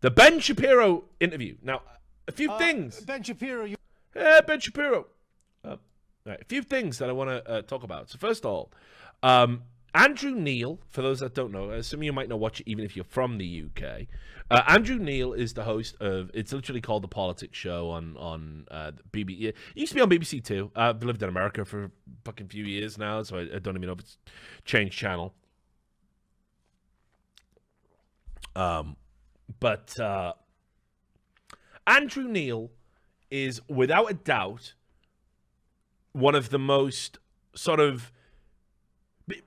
The Ben Shapiro interview. Now, a few things. Ben Shapiro. Ben Shapiro. Right, a few things that I want to talk about. So first of all, Andrew Neil, for those that don't know, some of you might not watch it even if you're from the UK. Andrew Neil is the host of, it's literally called The Politics Show on BBC. It used to be on BBC Two. I've lived in America for a fucking few years now, so I don't even know if it's changed channel. But Andrew Neil is, without a doubt, one of the most sort of,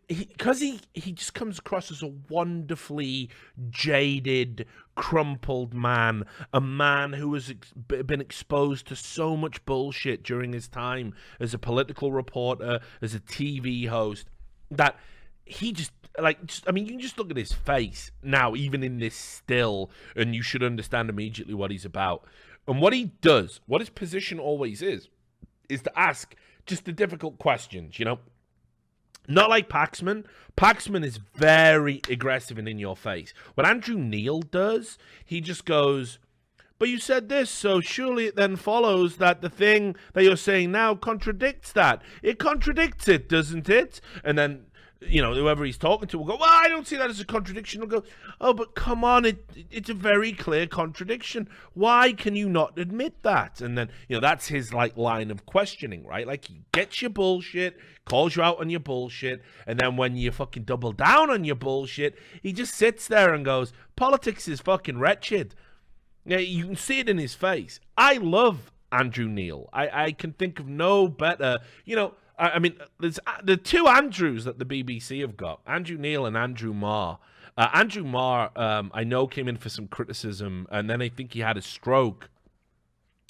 because he just comes across as a wonderfully jaded, crumpled man, a man who has been exposed to so much bullshit during his time as a political reporter, as a TV host, that he just, I mean, you can just look at his face now, even in this still, and you should understand immediately what he's about. And what he does, what his position always is to ask just the difficult questions, you know? Not like Paxman. Paxman is very aggressive and in your face. What Andrew Neil does, he just goes, but you said this, so surely it then follows that the thing that you're saying now contradicts that. It contradicts it, doesn't it? And then, you know, whoever he's talking to will go, well, I don't see that as a contradiction. He'll go, oh, but come on, it's a very clear contradiction. Why can you not admit that? And then, you know, that's his, like, line of questioning, right? Like, he gets your bullshit, calls you out on your bullshit, and then when you fucking double down on your bullshit, he just sits there and goes, politics is fucking wretched. Yeah, you can see it in his face. I love Andrew Neil. I can think of no better, you know, I mean, there's the two Andrews that the BBC have got, Andrew Neil and Andrew Marr. Andrew Marr, I know, came in for some criticism, and then I think he had a stroke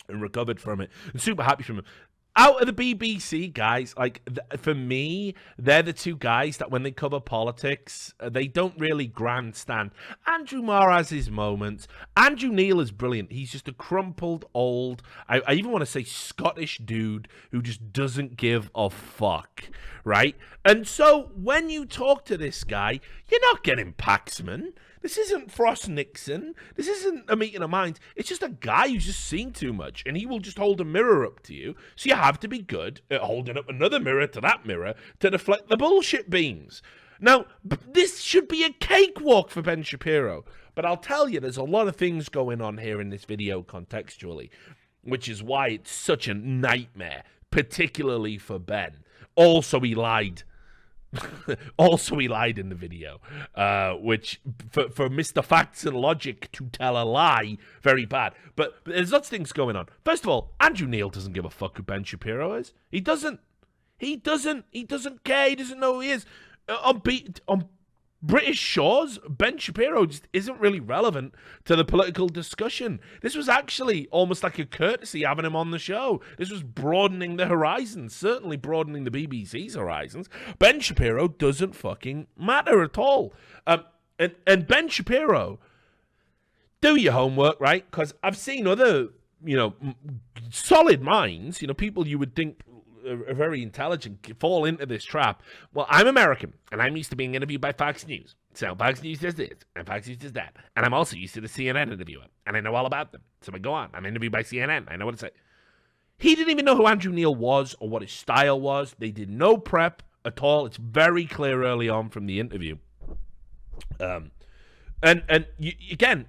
and recovered from it. I'm super happy for him. Out of the BBC guys, like, for me, they're the two guys that when they cover politics, they don't really grandstand. Andrew Marr has his moments. Andrew Neil is brilliant. He's just a crumpled, old, I even want to say Scottish dude who just doesn't give a fuck, right? And so when you talk to this guy, you're not getting Paxman. This isn't Frost Nixon. This isn't a meeting of minds. It's just a guy who's just seen too much, and he will just hold a mirror up to you. So you have to be good at holding up another mirror to that mirror to deflect the bullshit beams. Now, this should be a cakewalk for Ben Shapiro. But I'll tell you, there's a lot of things going on here in this video contextually, which is why it's such a nightmare, particularly for Ben. Also, he lied. Also, he lied in the video, which for Mr. Facts and Logic to tell a lie, very bad. But there's lots of things going on. First of all, Andrew Neil doesn't give a fuck who Ben Shapiro is. He doesn't care. He doesn't know who he is. On British shores, Ben Shapiro just isn't really relevant to the political discussion. This was actually almost like a courtesy having him on the show. This was broadening the horizons, certainly broadening the BBC's horizons. Ben Shapiro doesn't fucking matter at all. And Ben Shapiro, do your homework, right? Because I've seen other, you know, solid minds, you know, people you would think are very intelligent fall into this trap. Well, I'm American, and I'm used to being interviewed by Fox News. So Fox News does this, and Fox News does that. And I'm also used to the CNN interviewer, and I know all about them. So I go on. I'm interviewed by CNN. I know what to say. He didn't even know who Andrew Neil was or what his style was. They did no prep at all. It's very clear early on from the interview. Again,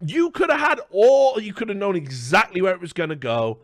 you could have had all, you could have known exactly where it was going to go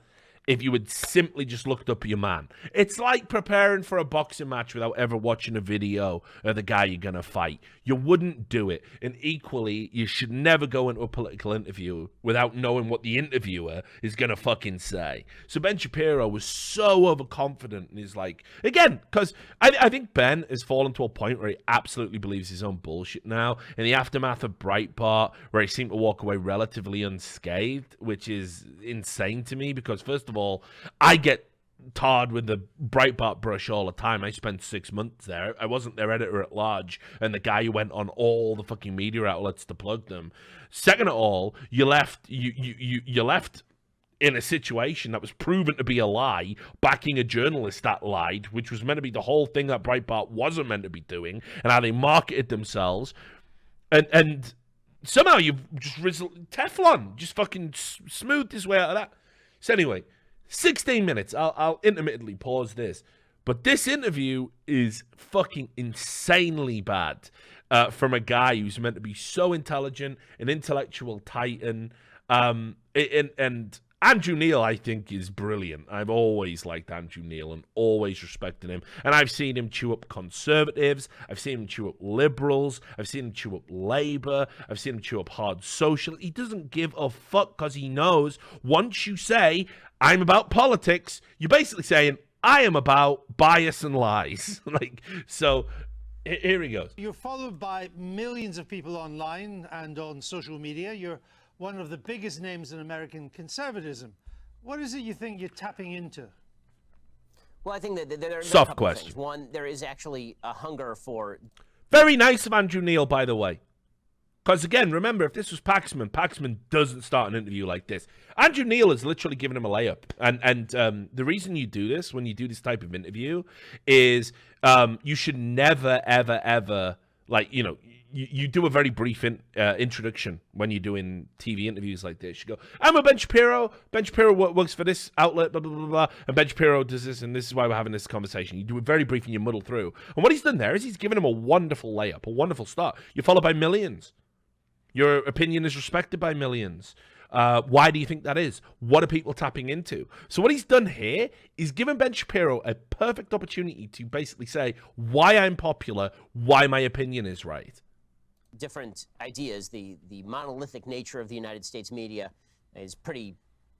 if you had simply just looked up your man. It's like preparing for a boxing match without ever watching a video of the guy you're going to fight. You wouldn't do it. And equally, you should never go into a political interview without knowing what the interviewer is going to fucking say. So Ben Shapiro was so overconfident and he's like, again, because I think Ben has fallen to a point where he absolutely believes his own bullshit now. In the aftermath of Breitbart, where he seemed to walk away relatively unscathed, which is insane to me because, first of all, I get tarred with the Breitbart brush all the time. I spent 6 months there. I wasn't their editor at large and the guy who went on all the fucking media outlets to plug them. Second of all, you left in a situation that was proven to be a lie, backing a journalist that lied, which was meant to be the whole thing that Breitbart wasn't meant to be doing, and how they marketed themselves. And somehow you've just Teflon, just fucking smoothed his way out of that. So anyway, 16 minutes. I'll intermittently pause this. But this interview is fucking insanely bad from a guy who's meant to be so intelligent, an intellectual titan. And Andrew Neil, I think, is brilliant. I've always liked Andrew Neil and always respected him. And I've seen him chew up conservatives. I've seen him chew up liberals. I've seen him chew up Labour. I've seen him chew up hard social. He doesn't give a fuck because he knows once you say, I'm about politics, you're basically saying, I am about bias and lies. So here he goes. You're followed by millions of people online and on social media. You're one of the biggest names in American conservatism. What is it you think you're tapping into? Well, I think that there are soft a couple question. Things. One, there is actually a hunger for... Very nice of Andrew Neil, by the way. Because, again, remember, if this was Paxman doesn't start an interview like this. Andrew Neil is literally giving him a layup. And the reason you do this, when you do this type of interview, is you should never, ever, ever, you do a very brief introduction when you're doing TV interviews like this. You go, I'm a Ben Shapiro. Ben Shapiro works for this outlet, blah, blah, blah, blah. And Ben Shapiro does this, and this is why we're having this conversation. You do it very brief and you muddle through. And what he's done there is he's given him a wonderful layup, a wonderful start. You're followed by millions. Your opinion is respected by millions. Why do you think that is? What are people tapping into? So what he's done here is given Ben Shapiro a perfect opportunity to basically say why I'm popular, why my opinion is right. Different ideas. The monolithic nature of the United States media is pretty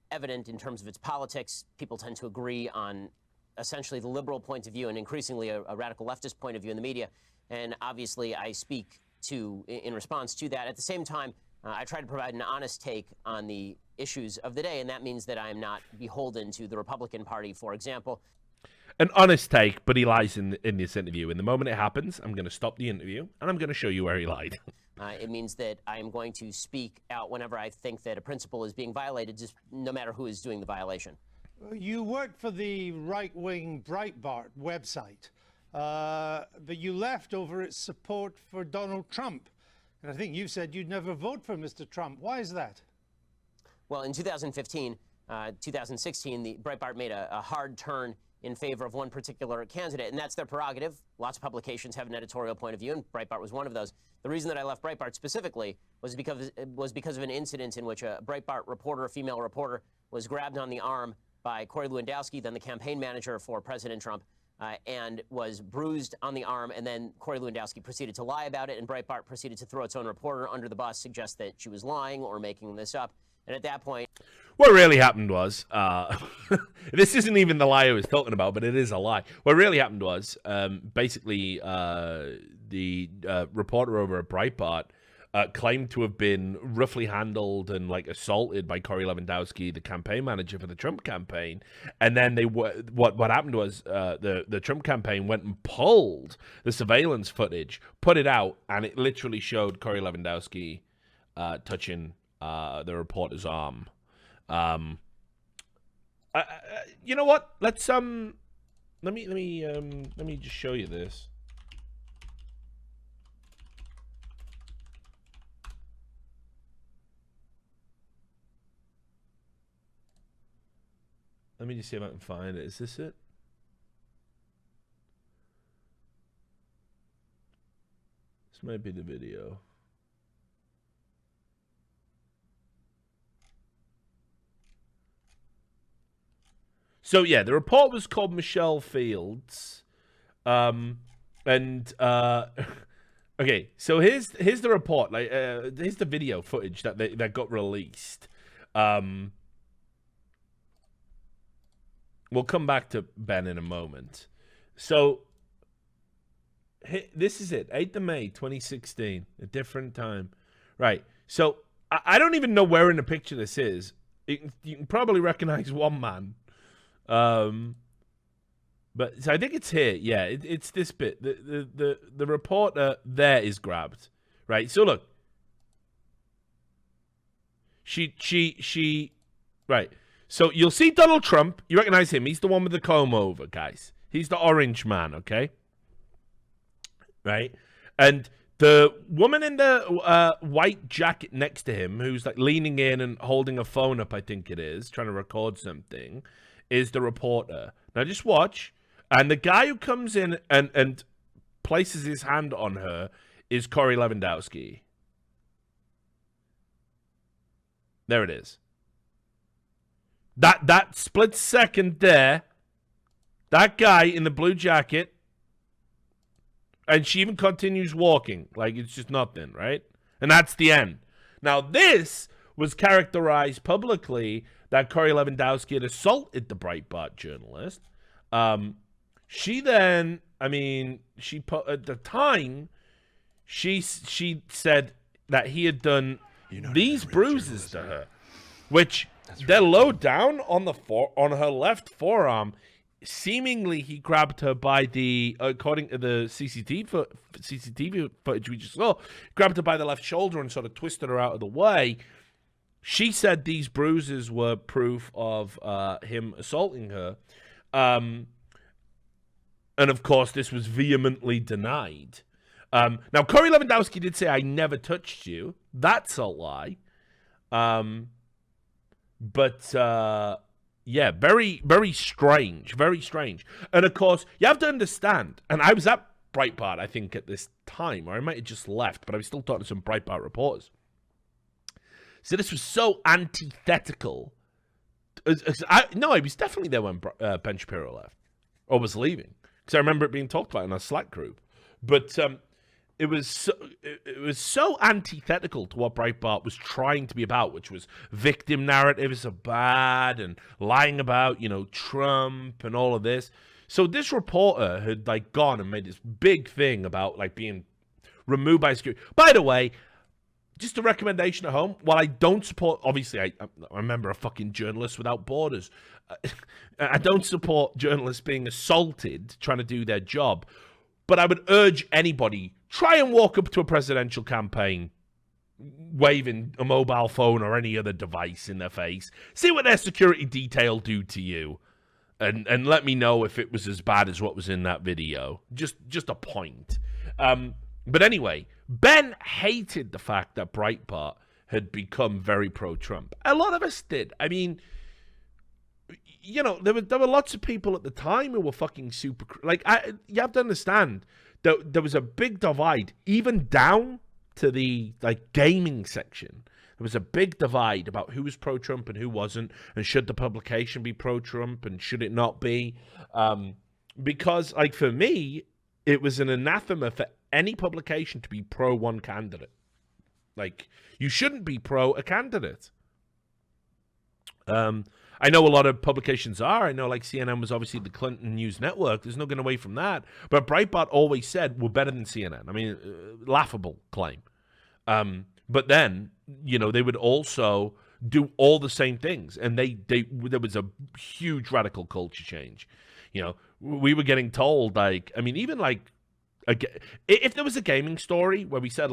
evident in terms of its politics. People tend to agree on essentially the liberal point of view and increasingly a radical leftist point of view in the media. And obviously I speak in response to that. At the same time, I try to provide an honest take on the issues of the day, and that means that I am not beholden to the Republican Party, for example. An honest take, but he lies in this interview. And the moment it happens, I'm going to stop the interview, and I'm going to show you where he lied. It means that I am going to speak out whenever I think that a principle is being violated, just no matter who is doing the violation. You worked for the right-wing Breitbart website, but you left over its support for Donald Trump. And I think you said you'd never vote for Mr. Trump. Why is that? Well, in 2015, 2016, the Breitbart made a hard turn in favor of one particular candidate, and that's their prerogative. Lots of publications have an editorial point of view, and Breitbart was one of those. The reason that I left Breitbart specifically was because of an incident in which a Breitbart reporter, a female reporter, was grabbed on the arm by Corey Lewandowski, then the campaign manager for President Trump, and was bruised on the arm, and then Corey Lewandowski proceeded to lie about it, and Breitbart proceeded to throw its own reporter under the bus, suggest that she was lying or making this up. And at that point... What really happened was, this isn't even the lie I was talking about, but it is a lie. What really happened was, basically, the reporter over at Breitbart claimed to have been roughly handled and assaulted by Corey Lewandowski, the campaign manager for the Trump campaign. And then what happened was the Trump campaign went and pulled the surveillance footage, put it out, and it literally showed Corey Lewandowski touching the reporter's arm. You know what? Let's let me just show you this. Let me just see if I can find it. Is this it? This might be the video. So yeah, the report was called Michelle Fields, okay. So here's the report. Here's the video footage that got released. We'll come back to Ben in a moment. So this is it, 8th of May, 2016, a different time, right? So I don't even know where in the picture this is. You can probably recognize one man. But so I think it's here. Yeah, it's this bit. The reporter there is grabbed, right? So look, she, right. So you'll see Donald Trump. You recognize him. He's the one with the comb over, guys. He's the orange man, okay? Right? And The woman in the white jacket next to him, who's like leaning in and holding a phone up, I think it is, trying to record something, is the reporter. Now just watch. And the guy who comes in and places his hand on her is Corey Lewandowski. There it is. That split second there, that guy in the blue jacket, and she even continues walking like it's just nothing, right? And that's the end. Now, this was characterized publicly that Corey Lewandowski had assaulted the Breitbart journalist. She then, she put at the time, she said that he had done these bruises to her, which they're low down on on her left forearm. Seemingly, he grabbed her by the, according to the CCTV footage we just saw, grabbed her by the left shoulder and sort of twisted her out of the way. She said these bruises were proof of him assaulting her. And of course, this was vehemently denied. Now, Corey Lewandowski did say, "I never touched you." That's a lie. Yeah, very, very strange. Very strange. And of course, you have to understand, and I was at Breitbart, I think, at this time, or I might have just left, but I was still talking to some Breitbart reporters. So this was so antithetical. No, I was definitely there when Ben Shapiro left, or was leaving, because I remember it being talked about in our Slack group. But it was so antithetical to what Breitbart was trying to be about, which was victim narratives are bad and lying about, Trump and all of this. So this reporter had gone and made this big thing about being removed by security. By the way, just a recommendation at home. While I don't support, obviously, I remember a fucking journalist without borders. I don't support journalists being assaulted trying to do their job. But I would urge anybody, try and walk up to a presidential campaign waving a mobile phone or any other device in their face. See what their security detail do to you. And let me know if it was as bad as what was in that video. Just a point. But anyway, Ben hated the fact that Breitbart had become very pro-Trump. A lot of us did. There were lots of people at the time who were fucking super... you have to understand, there was a big divide, even down to the, gaming section. There was a big divide about who was pro-Trump and who wasn't, and should the publication be pro-Trump and should it not be. Because, for me, it was an anathema for any publication to be pro one candidate. You shouldn't be pro a candidate. I know a lot of publications are. I know CNN was obviously the Clinton News Network. There's no getting away from that. But Breitbart always said we're better than CNN. Laughable claim. But then, they would also do all the same things. And there was a huge radical culture change. We were getting told, if there was a gaming story where we said,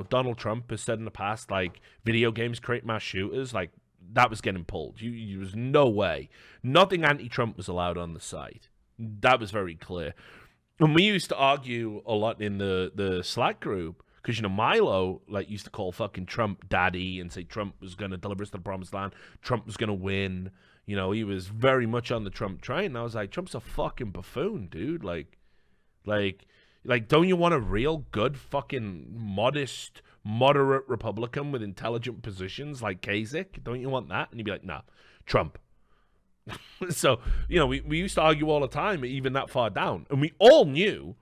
Donald Trump has said in the past, video games create mass shooters, that was getting pulled. There was no way. Nothing anti-Trump was allowed on the site. That was very clear. And we used to argue a lot in the Slack group, because, Milo, used to call fucking Trump daddy and say Trump was going to deliver us to the promised land. Trump was going to win. He was very much on the Trump train. And I was like, Trump's a fucking buffoon, dude. Don't you want a real good fucking modest... moderate Republican with intelligent positions like Kasich? Don't you want that? And you'd be like, nah, Trump. So, we used to argue all the time, even that far down. And we all knew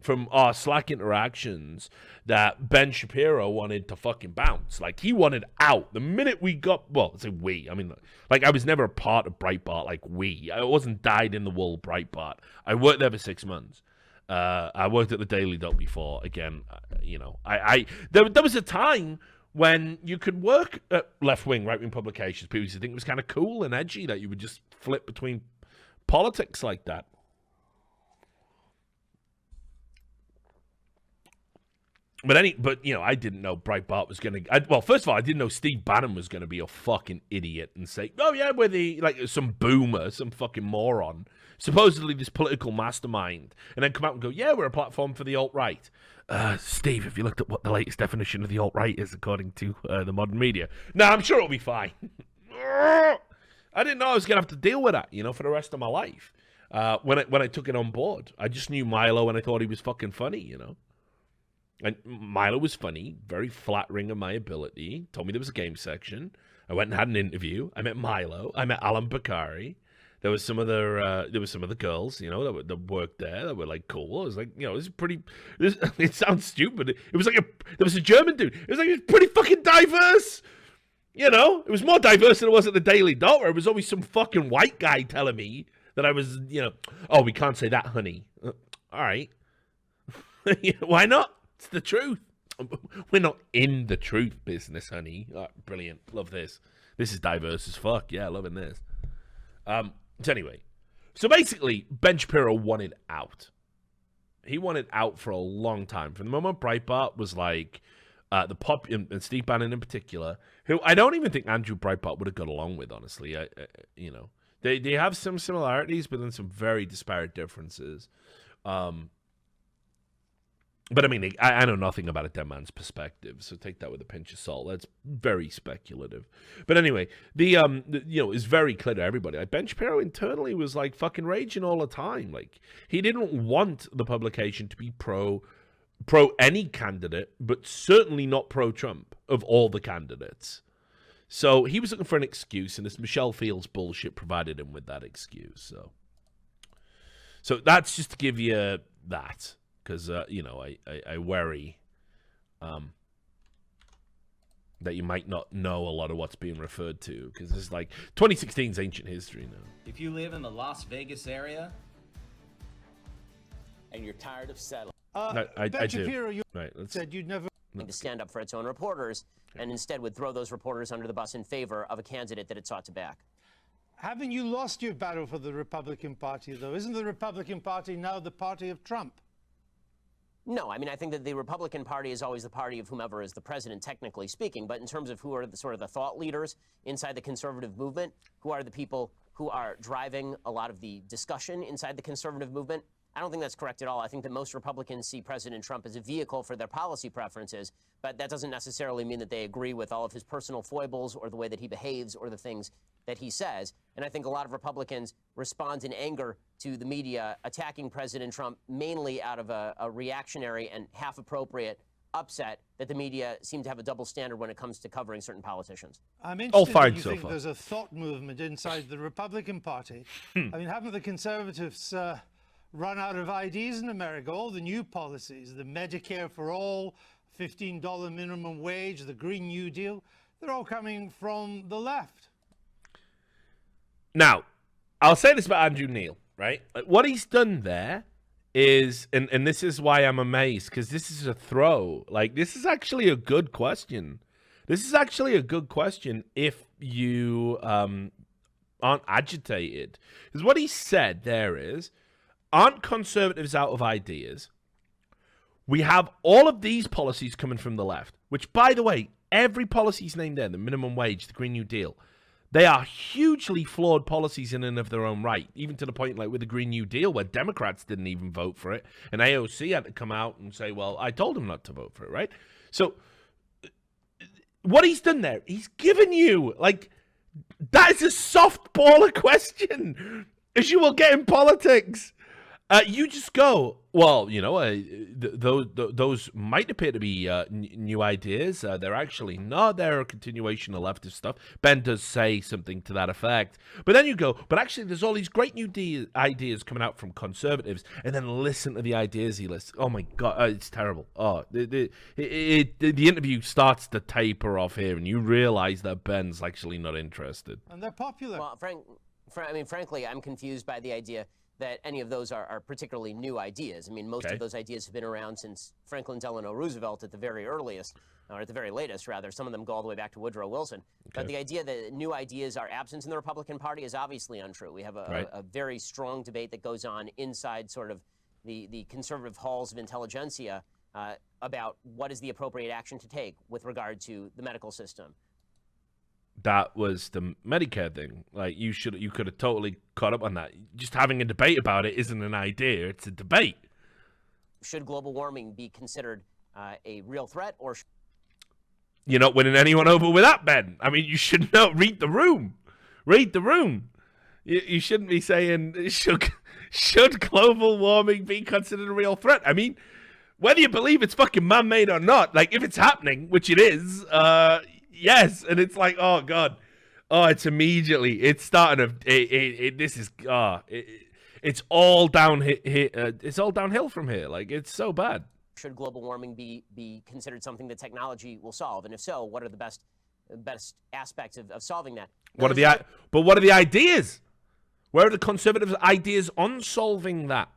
from our Slack interactions that Ben Shapiro wanted to fucking bounce. He wanted out. The minute we got, well, I say we. I was never a part of Breitbart we. I wasn't dyed-in-the-wool Breitbart. I worked there for 6 months. I worked at the Daily Dot before. Again, there was a time when you could work at left-wing, right-wing publications. People used to think it was kind of cool and edgy that you would just flip between politics like that. But I didn't know Breitbart was going to... Well, first of all, I didn't know Steve Bannon was going to be a fucking idiot and say, oh, yeah, we're some boomer, some fucking moron, supposedly this political mastermind, and then come out and go, yeah, we're a platform for the alt-right. Steve, have you looked at what the latest definition of the alt-right is according to the modern media? No, I'm sure it'll be fine. I didn't know I was going to have to deal with that, for the rest of my life. When I took it on board, I just knew Milo and I thought he was fucking funny, And Milo was funny, very flattering of my ability. Told me there was a game section. I went and had an interview. I met Milo. I met Alan Bakari. There was some other girls, that worked there that were like cool. It was like, it was pretty. It sounds stupid. It was like there was a German dude. It was like, it was pretty fucking diverse. It was more diverse than it was at the Daily Dot, where it was always some fucking white guy telling me that I was, oh, we can't say that, honey. All right. Why not? It's the truth. We're not in the truth business, honey. Oh, brilliant. Love this. This is diverse as fuck. Yeah, loving this. So anyway, so basically, Ben Shapiro wanted out. He wanted out for a long time. From the moment Breitbart was like, the pop, and Steve Bannon in particular, who I don't even think Andrew Breitbart would have got along with, honestly. They have some similarities, but then some very disparate differences. But I mean, I know nothing about a dead man's perspective, so take that with a pinch of salt. That's very speculative. But anyway, it's very clear to everybody. Like, Ben Shapiro internally was like fucking raging all the time. Like, he didn't want the publication to be pro any candidate, but certainly not pro Trump of all the candidates. So he was looking for an excuse, and this Michelle Fields bullshit provided him with that excuse. So that's just to give you that. Because, I worry that you might not know a lot of what's being referred to. Because it's like 2016 is ancient history now. If you live in the Las Vegas area and you're tired of settling. Ben Shapiro, you Right, said you'd never... To stand up for its own reporters, and instead would throw those reporters under the bus in favor of a candidate that it sought to back. Haven't you lost your battle for the Republican Party, though? Isn't the Republican Party now the party of Trump? No, I mean, I think that the Republican Party is always the party of whomever is the president, technically speaking. But in terms of who are the sort of the thought leaders inside the conservative movement, who are the people who are driving a lot of the discussion inside the conservative movement, I don't think that's correct at all. I think that most Republicans see President Trump as a vehicle for their policy preferences, but that doesn't necessarily mean that they agree with all of his personal foibles or the way that he behaves or the things that he says. And I think a lot of Republicans respond in anger to the media attacking President Trump mainly out of a reactionary and half-appropriate upset that the media seem to have a double standard when it comes to covering certain politicians. I'm interested fine that you so think far. there's a thought movement inside the Republican Party. I mean, haven't the conservatives run out of ideas in America? All the new policies, the Medicare for all, $15 minimum wage, the Green New Deal, they're all coming from the left. Now, I'll say this about Andrew Neil, right? Like, what he's done there is, and this is why I'm amazed, because this is a throw. Like, this is actually a good question. This is actually a good question if you aren't agitated. Because what he said there is, aren't conservatives out of ideas? We have all of these policies coming from the left, which, by the way, every policy's named there, the minimum wage, the Green New Deal. They are hugely flawed policies in and of their own right, even to the point like with the Green New Deal where Democrats didn't even vote for it, and AOC had to come out and say, well, I told them not to vote for it, right? So what he's done there, he's given you, like, that is a softballer question, as you will get in politics. You just go, well, those might appear to be new ideas. They're actually not. They're a continuation of leftist stuff. Ben does say something to that effect. But then you go, but actually there's all these great new ideas coming out from conservatives. And then listen to the ideas he lists. Oh, my God, it's terrible. Oh, the interview starts to taper off here, and you realize that Ben's actually not interested. And they're popular. Well, frankly, I'm confused by the idea that any of those are particularly new ideas. I mean, most of those ideas have been around since Franklin Delano Roosevelt at the very earliest, or at the very latest, rather. Some of them go all the way back to Woodrow Wilson. But the idea that new ideas are absent in the Republican Party is obviously untrue. We have a very strong debate that goes on inside sort of the conservative halls of intelligentsia about what is the appropriate action to take with regard to the medical system. That was the Medicare thing. Like, you could have totally caught up on that. Just having a debate about it isn't an idea; it's a debate. Should global warming be considered a real threat, or You're not winning anyone over with that, Ben. I mean, you should not read the room. Read the room. You shouldn't be saying, should global warming be considered a real threat? I mean, whether you believe it's fucking man-made or not, like, if it's happening, which it is, yes. And it's like, oh, God. Oh, it's immediately, it's starting to, this is, it's all downhill. It's all downhill from here. Like, it's so bad. should global warming be considered something that technology will solve? And if so, what are the best aspects of solving that? What are the ideas? Where are the conservatives' ideas on solving that?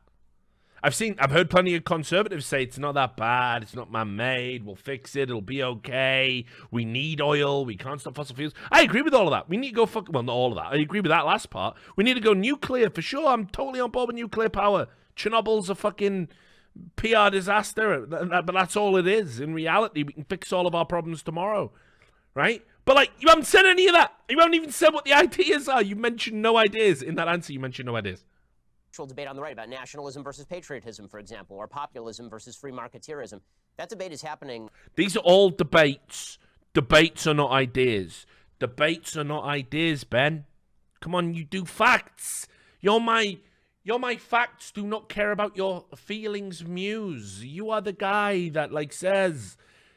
I've heard plenty of conservatives say it's not that bad, it's not man-made, we'll fix it, it'll be okay, we need oil, we can't stop fossil fuels. I agree with all of that. We need to go well, not all of that. I agree with that last part. We need to go nuclear for sure. I'm totally on board with nuclear power. Chernobyl's a fucking PR disaster, but that's all it is. In reality, we can fix all of our problems tomorrow, right? But, like, you haven't said any of that. You haven't even said what the ideas are. You mentioned no ideas. In that answer, you mentioned no ideas. Debate on the right about nationalism versus patriotism, for example, or populism versus free marketeerism. That debate is happening. These are all debates. Debates are not ideas. Debates are not ideas, Ben. Come on, you do facts. You're my facts. Do not care about your feelings, muse. You are the guy that, like, says,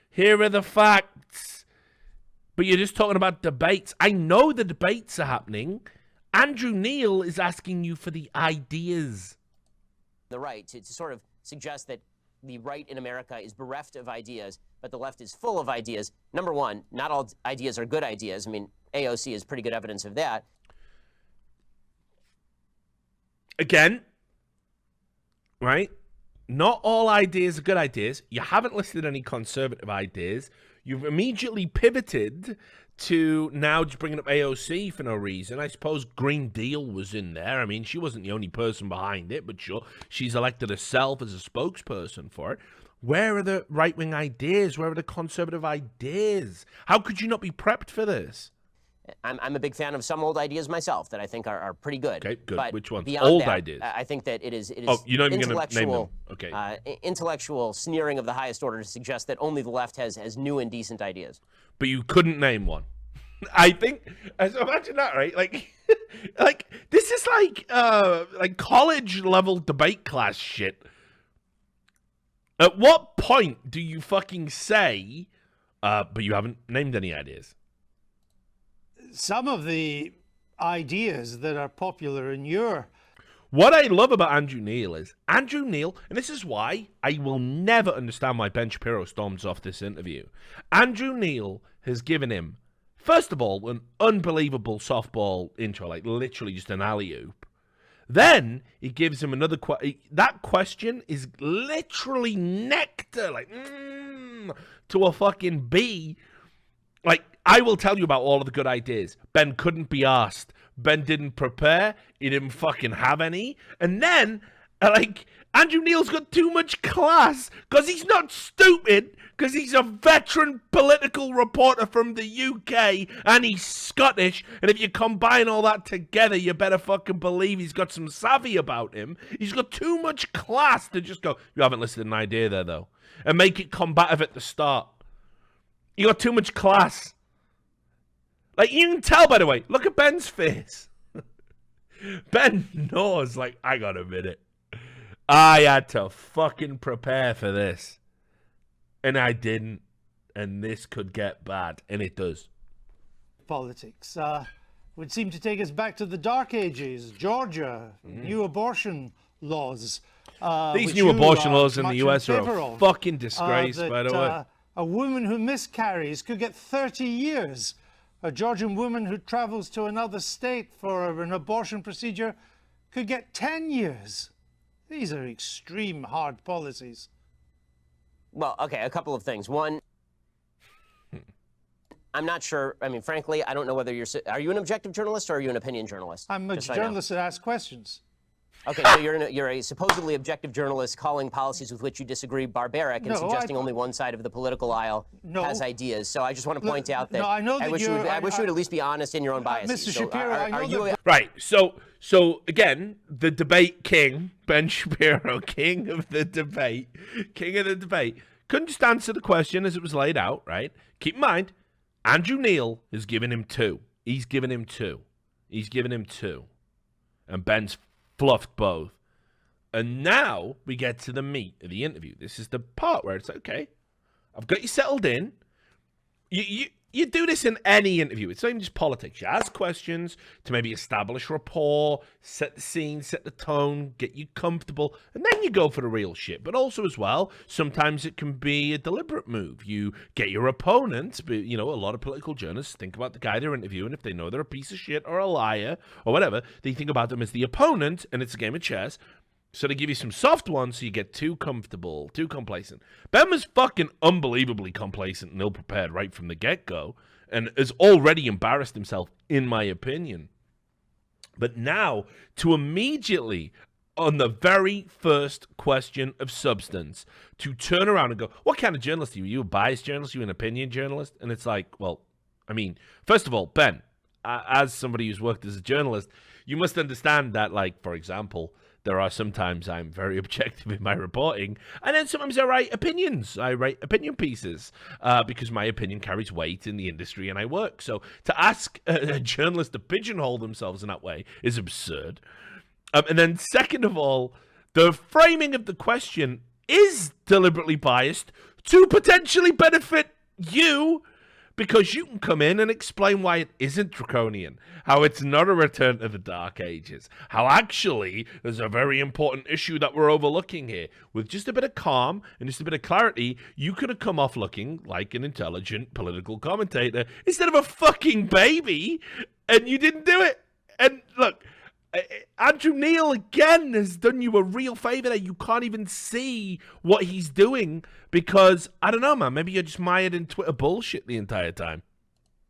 here are the facts. But you're just talking about debates. I know the debates are happening. Andrew Neil is asking you for the ideas. The right to sort of suggest that the right in America is bereft of ideas, but the left is full of ideas. Number one, not all ideas are good ideas. I mean, AOC is pretty good evidence of that. Again, right? Not all ideas are good ideas. You haven't listed any conservative ideas. You've immediately pivoted to now just bringing up AOC for no reason. I suppose Green Deal was in there. I mean, she wasn't the only person behind it, but sure, she's elected herself as a spokesperson for it. Where are the right-wing ideas? Where are the conservative ideas? How could you not be prepped for this? I'm a big fan of some old ideas myself that I think are pretty good. Okay, good. But which ones? Beyond Old that, ideas. I think that it is Oh, you're not even going to name them. intellectual, Okay. intellectual sneering of the highest order to suggest that only the left has new and decent ideas. But you couldn't name one. I think, so imagine that, right? Like, like this is like college level debate class shit. At what point do you fucking say, but you haven't named any ideas? Some of the ideas that are popular in your... What I love about Andrew Neil is, Andrew Neil, and this is why I will never understand why Ben Shapiro storms off this interview. Andrew Neil has given him, first of all, an unbelievable softball intro, like literally just an alley-oop. Then he gives him another that question is literally nectar, like, to a fucking bee. Like, I will tell you about all of the good ideas. Ben couldn't be asked. Ben didn't prepare. He didn't fucking have any. And then, like, Andrew Neil's got too much class because he's not stupid, because he's a veteran political reporter from the UK and he's Scottish. And if you combine all that together, you better fucking believe he's got some savvy about him. He's got too much class to just go, you haven't listed an idea there, though, and make it combative at the start. You got too much class. Like, you can tell, by the way. Look at Ben's face. Ben knows, like, I gotta admit it. I had to fucking prepare for this. And I didn't. And this could get bad. And it does. Politics would seem to take us back to the Dark Ages. Georgia, new abortion laws. These new abortion laws in the US are a fucking disgrace, by the way. A woman who miscarries could get 30 years. A Georgian woman who travels to another state for an abortion procedure could get 10 years. These are extreme hard policies. Well, okay, a couple of things. One, I'm not sure. I mean, frankly, I don't know whether are you an objective journalist or are you an opinion journalist? I'm a journalist that asks questions. Okay, so you're a supposedly objective journalist calling policies with which you disagree barbaric and suggesting only one side of the political aisle has ideas. So I just want to point out that I know that wish you would at least be honest in your own biases. Mr. Shapiro, I know Right. So again, the debate king, Ben Shapiro, king of the debate, couldn't just answer the question as it was laid out, right? Keep in mind, Andrew Neil has given him two. He's given him two. And Ben's fluffed both. And now we get to the meat of the interview. This is the part where it's like, okay, I've got you settled in. You do this in any interview. It's not even just politics. You ask questions to maybe establish rapport, set the scene, set the tone, get you comfortable, and then you go for the real shit. But also as well, sometimes it can be a deliberate move. You get your opponent, but a lot of political journalists think about the guy they're interviewing. If they know they're a piece of shit or a liar or whatever, they think about them as the opponent, and it's a game of chess. So they give you some soft ones so you get too comfortable, too complacent. Ben was fucking unbelievably complacent and ill-prepared right from the get-go and has already embarrassed himself, in my opinion. But now, to immediately, on the very first question of substance, to turn around and go, what kind of journalist are you? Are you a biased journalist? Are you an opinion journalist? And it's like, well, I mean, first of all, Ben, as somebody who's worked as a journalist, you must understand that, like, for example, there are sometimes I'm very objective in my reporting, and then sometimes I write opinions. I write opinion pieces because my opinion carries weight in the industry and I work. So to ask a journalist to pigeonhole themselves in that way is absurd. And then second of all, the framing of the question is deliberately biased to potentially benefit you, because you can come in and explain why it isn't draconian, how it's not a return to the Dark Ages, how actually there's a very important issue that we're overlooking here. With just a bit of calm and just a bit of clarity, you could have come off looking like an intelligent political commentator instead of a fucking baby, and you didn't do it. And look, Andrew Neil, again, has done you a real favor there. You can't even see what he's doing because, I don't know, man, maybe you're just mired in Twitter bullshit the entire time.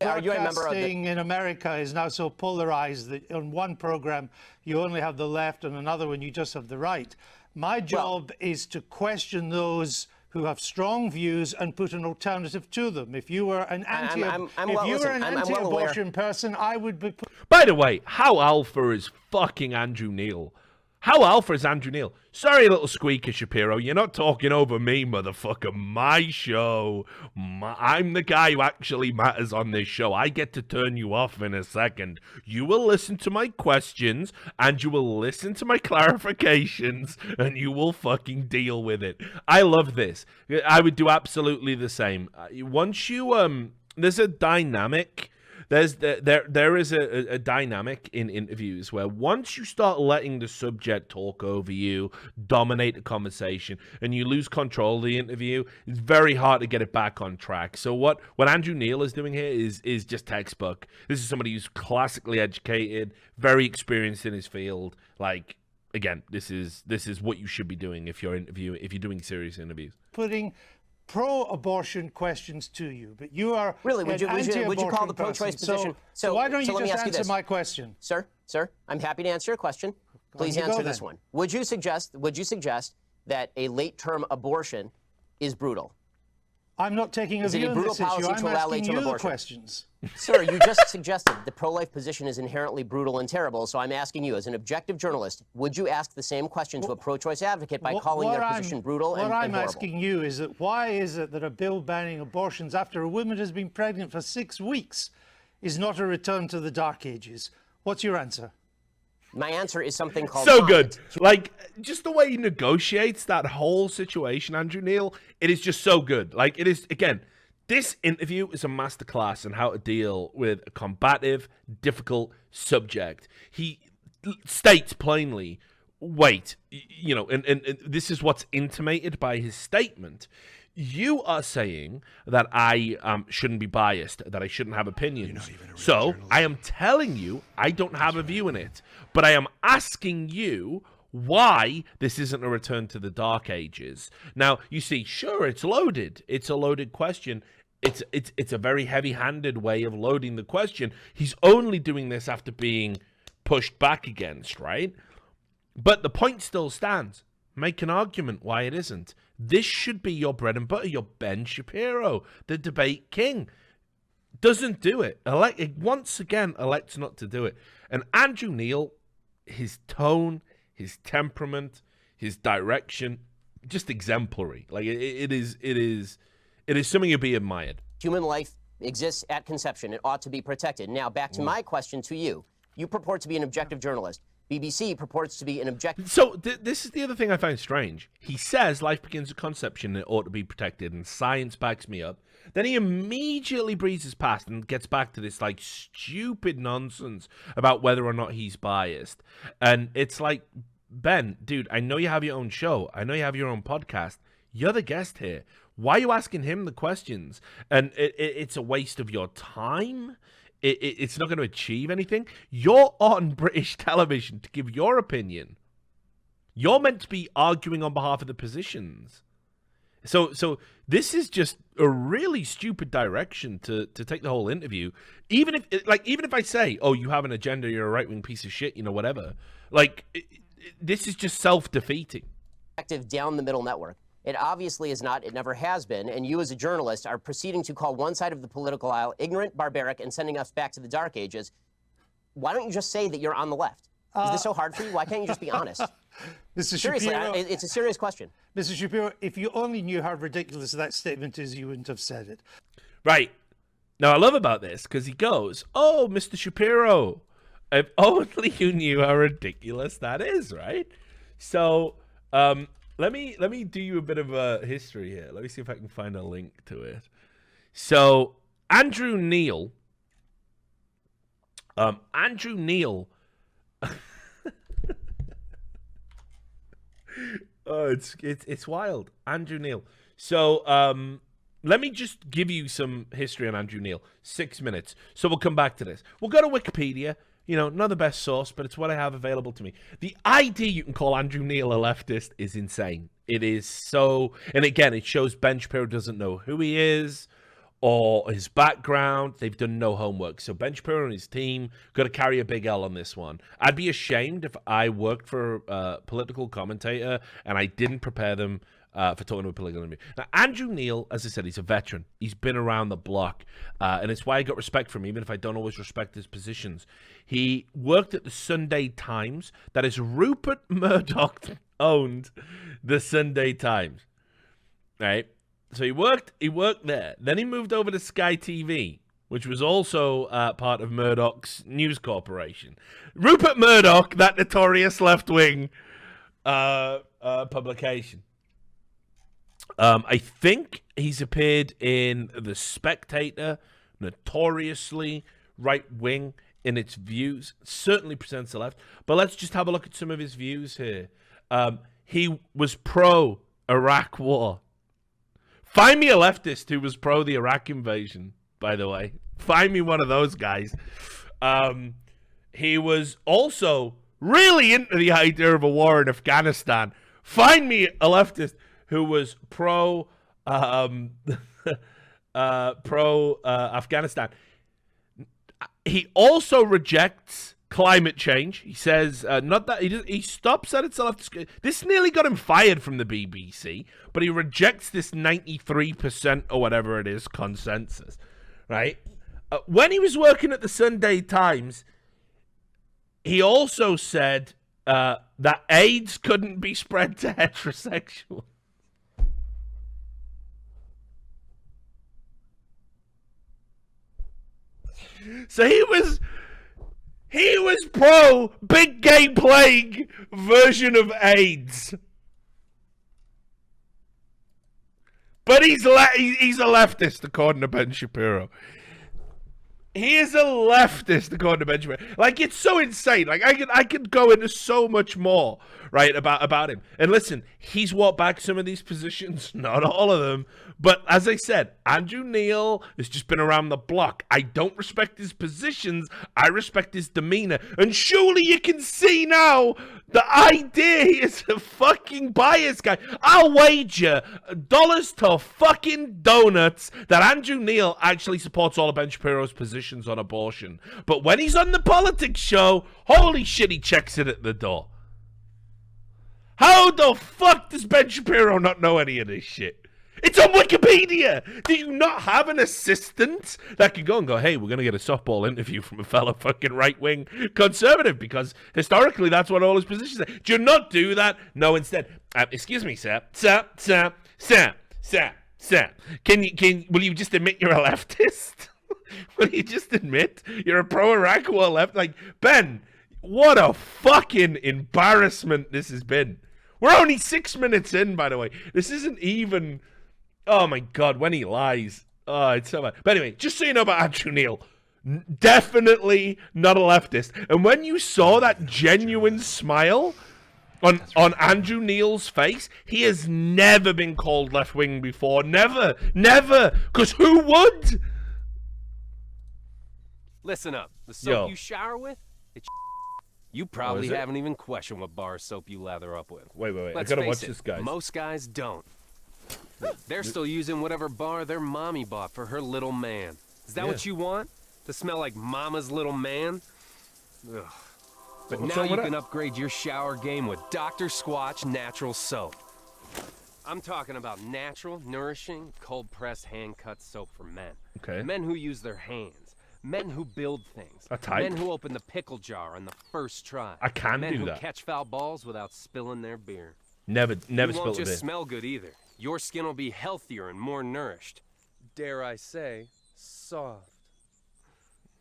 Are you a member of Broadcasting in America is now so polarized that on one program you only have the left and another one you just have the right. My job is to question those who have strong views and put an alternative to them. If you were an anti-abortion person, I would be. By the way, how alpha is fucking Andrew Neil? How alpha is Andrew Neil? Sorry, little squeaker Shapiro, you're not talking over me, motherfucker. My show. I'm the guy who actually matters on this show. I get to turn you off in a second. You will listen to my questions, and you will listen to my clarifications, and you will fucking deal with it. I love this. I would do absolutely the same. Once you, there's a dynamic. There is a dynamic in interviews where once you start letting the subject talk over you, dominate the conversation, and you lose control of the interview, it's very hard to get it back on track. So what Andrew Neil is doing here is just textbook. This is somebody who's classically educated, very experienced in his field. Like, again, this is what you should be doing if you're doing serious interviews. Putting pro-abortion questions to you, but you are really. Would you call the pro-choice position? So why don't you just answer my question, sir? I'm happy to answer your question. Please answer this one. Would you suggest that a late-term abortion is brutal? I'm not taking a view on this issue. I'm asking you the questions. Sir, you just suggested the pro-life position is inherently brutal and terrible, so I'm asking you, as an objective journalist, would you ask the same question to a pro-choice advocate by calling their position brutal and horrible? What I'm asking you is that why is it that a bill banning abortions after a woman has been pregnant for 6 weeks is not a return to the Dark Ages? What's your answer? My answer is something called so good. Like, just the way he negotiates that whole situation, Andrew Neil, it is just so good. Like, it is, again, this interview is a masterclass in how to deal with a combative, difficult subject. He states plainly, wait, and this is what's intimated by his statement. You are saying that I shouldn't be biased, that I shouldn't have opinions. So I am telling you I don't have a view in it. But I am asking you why this isn't a return to the Dark Ages. Now, you see, sure, it's loaded. It's a loaded question. It's a very heavy-handed way of loading the question. He's only doing this after being pushed back against, right? But the point still stands. Make an argument why it isn't. This should be your bread and butter, your Ben Shapiro, the debate king. Doesn't do it. Once again, elects not to do it. And Andrew Neil, his tone, his temperament, his direction, just exemplary. Like it is something to be admired. Human life exists at conception. It ought to be protected. Now, back to my question to you. You purport to be an objective journalist. BBC purports to be an objective. So this is the other thing I find strange. He says life begins at conception and it ought to be protected, and science backs me up. Then he immediately breezes past and gets back to this like stupid nonsense about whether or not he's biased. And it's like, Ben, dude, I know you have your own show. I know you have your own podcast. You're the guest here. Why are you asking him the questions? And it's a waste of your time. It's not going to achieve anything. You're on British television to give your opinion. You're meant to be arguing on behalf of the positions. So this is just a really stupid direction to take the whole interview. Even if I say, oh, you have an agenda, you're a right-wing piece of shit, whatever. This is just self-defeating. Down the middle network. It obviously is not. It never has been. And you as a journalist are proceeding to call one side of the political aisle ignorant, barbaric, and sending us back to the dark ages. Why don't you just say that you're on the left? Is this so hard for you? Why can't you just be honest? Mr. Seriously, Shapiro, it's a serious question. Mr. Shapiro, if you only knew how ridiculous that statement is, you wouldn't have said it. Right. Now, I love about this because he goes, oh, Mr. Shapiro, if only you knew how ridiculous that is, right? So, let me do you a bit of a history here. Let me see if I can find a link to it. So, Andrew Neil, oh, it's wild. Andrew Neil. So, let me just give you some history on Andrew Neil. 6 minutes. So we'll come back to this. We'll go to Wikipedia. Not the best source, but it's what I have available to me. The idea you can call Andrew Neil a leftist is insane. It is so... And again, it shows Ben Shapiro doesn't know who he is or his background. They've done no homework. So Ben Shapiro and his team got to carry a big L on this one. I'd be ashamed if I worked for a political commentator and I didn't prepare them for talking to a political enemy. Now, Andrew Neil, as I said, he's a veteran. He's been around the block, and it's why I got respect from him, even if I don't always respect his positions. He worked at the Sunday Times. That is, Rupert Murdoch owned the Sunday Times, right? So he worked there. Then he moved over to Sky TV, which was also part of Murdoch's News Corporation. Rupert Murdoch, that notorious left-wing publication. I think he's appeared in The Spectator, notoriously right-wing in its views, certainly presents the left. But let's just have a look at some of his views here. He was pro-Iraq war. Find me a leftist who was pro the Iraq invasion, by the way. Find me one of those guys. He was also really into the idea of a war in Afghanistan. Find me a leftist who was pro Afghanistan. He also rejects climate change. He says not that he stops at itself. This nearly got him fired from the BBC, but he rejects this 93% or whatever it is consensus. Right? When he was working at the Sunday Times, he also said that AIDS couldn't be spread to heterosexuals. So he was pro big gay plague version of AIDS. But he's a leftist, according to Ben Shapiro. He is a leftist, according to Ben Shapiro. Like, it's so insane. Like, I could go into so much more, right, about him. And listen, he's walked back some of these positions, not all of them. But as I said, Andrew Neil has just been around the block. I don't respect his positions. I respect his demeanor. And surely you can see now the idea he is a fucking bias guy. I'll wager dollars to fucking donuts that Andrew Neil actually supports all of Ben Shapiro's positions on abortion. But when he's on the politics show, holy shit, he checks it at the door. How the fuck does Ben Shapiro not know any of this shit? It's on Wikipedia. Do you not have an assistant that can go and go, hey, we're going to get a softball interview from a fellow fucking right-wing conservative? Because historically, that's what all his positions are. Do you not do that? No, instead, excuse me, sir. Sir. Will you just admit you're a leftist? Will you just admit you're a pro-Iraq war left? Like, Ben, what a fucking embarrassment this has been. We're only 6 minutes in, by the way. This isn't even... Oh, my God, when he lies. Oh, it's so bad. But anyway, just so you know about Andrew Neil, definitely not a leftist. And when you saw that genuine smile on Andrew Neil's face, he has never been called left-wing before. Never. Because who would? Listen up. The soap you shower with, it's you probably is it? haven't even questioned what bar of soap you lather up with. Wait. Let's I gotta face watch it, this, guys. Most guys don't. They're still using whatever bar their mommy bought for her little man. Is that what you want? To smell like mama's little man? Ugh. But What's now wrong you with can that? upgrade your shower game with Dr. Squatch Natural Soap. I'm talking about natural, nourishing, cold-pressed, hand-cut soap for men. Okay. Men who use their hands. Men who build things. A type? Men who open the pickle jar on the first try. I can Men do who that. catch foul balls without spilling their beer. Never You spilled won't a just bit. smell good either. Your skin will be healthier and more nourished. Dare I say, soft.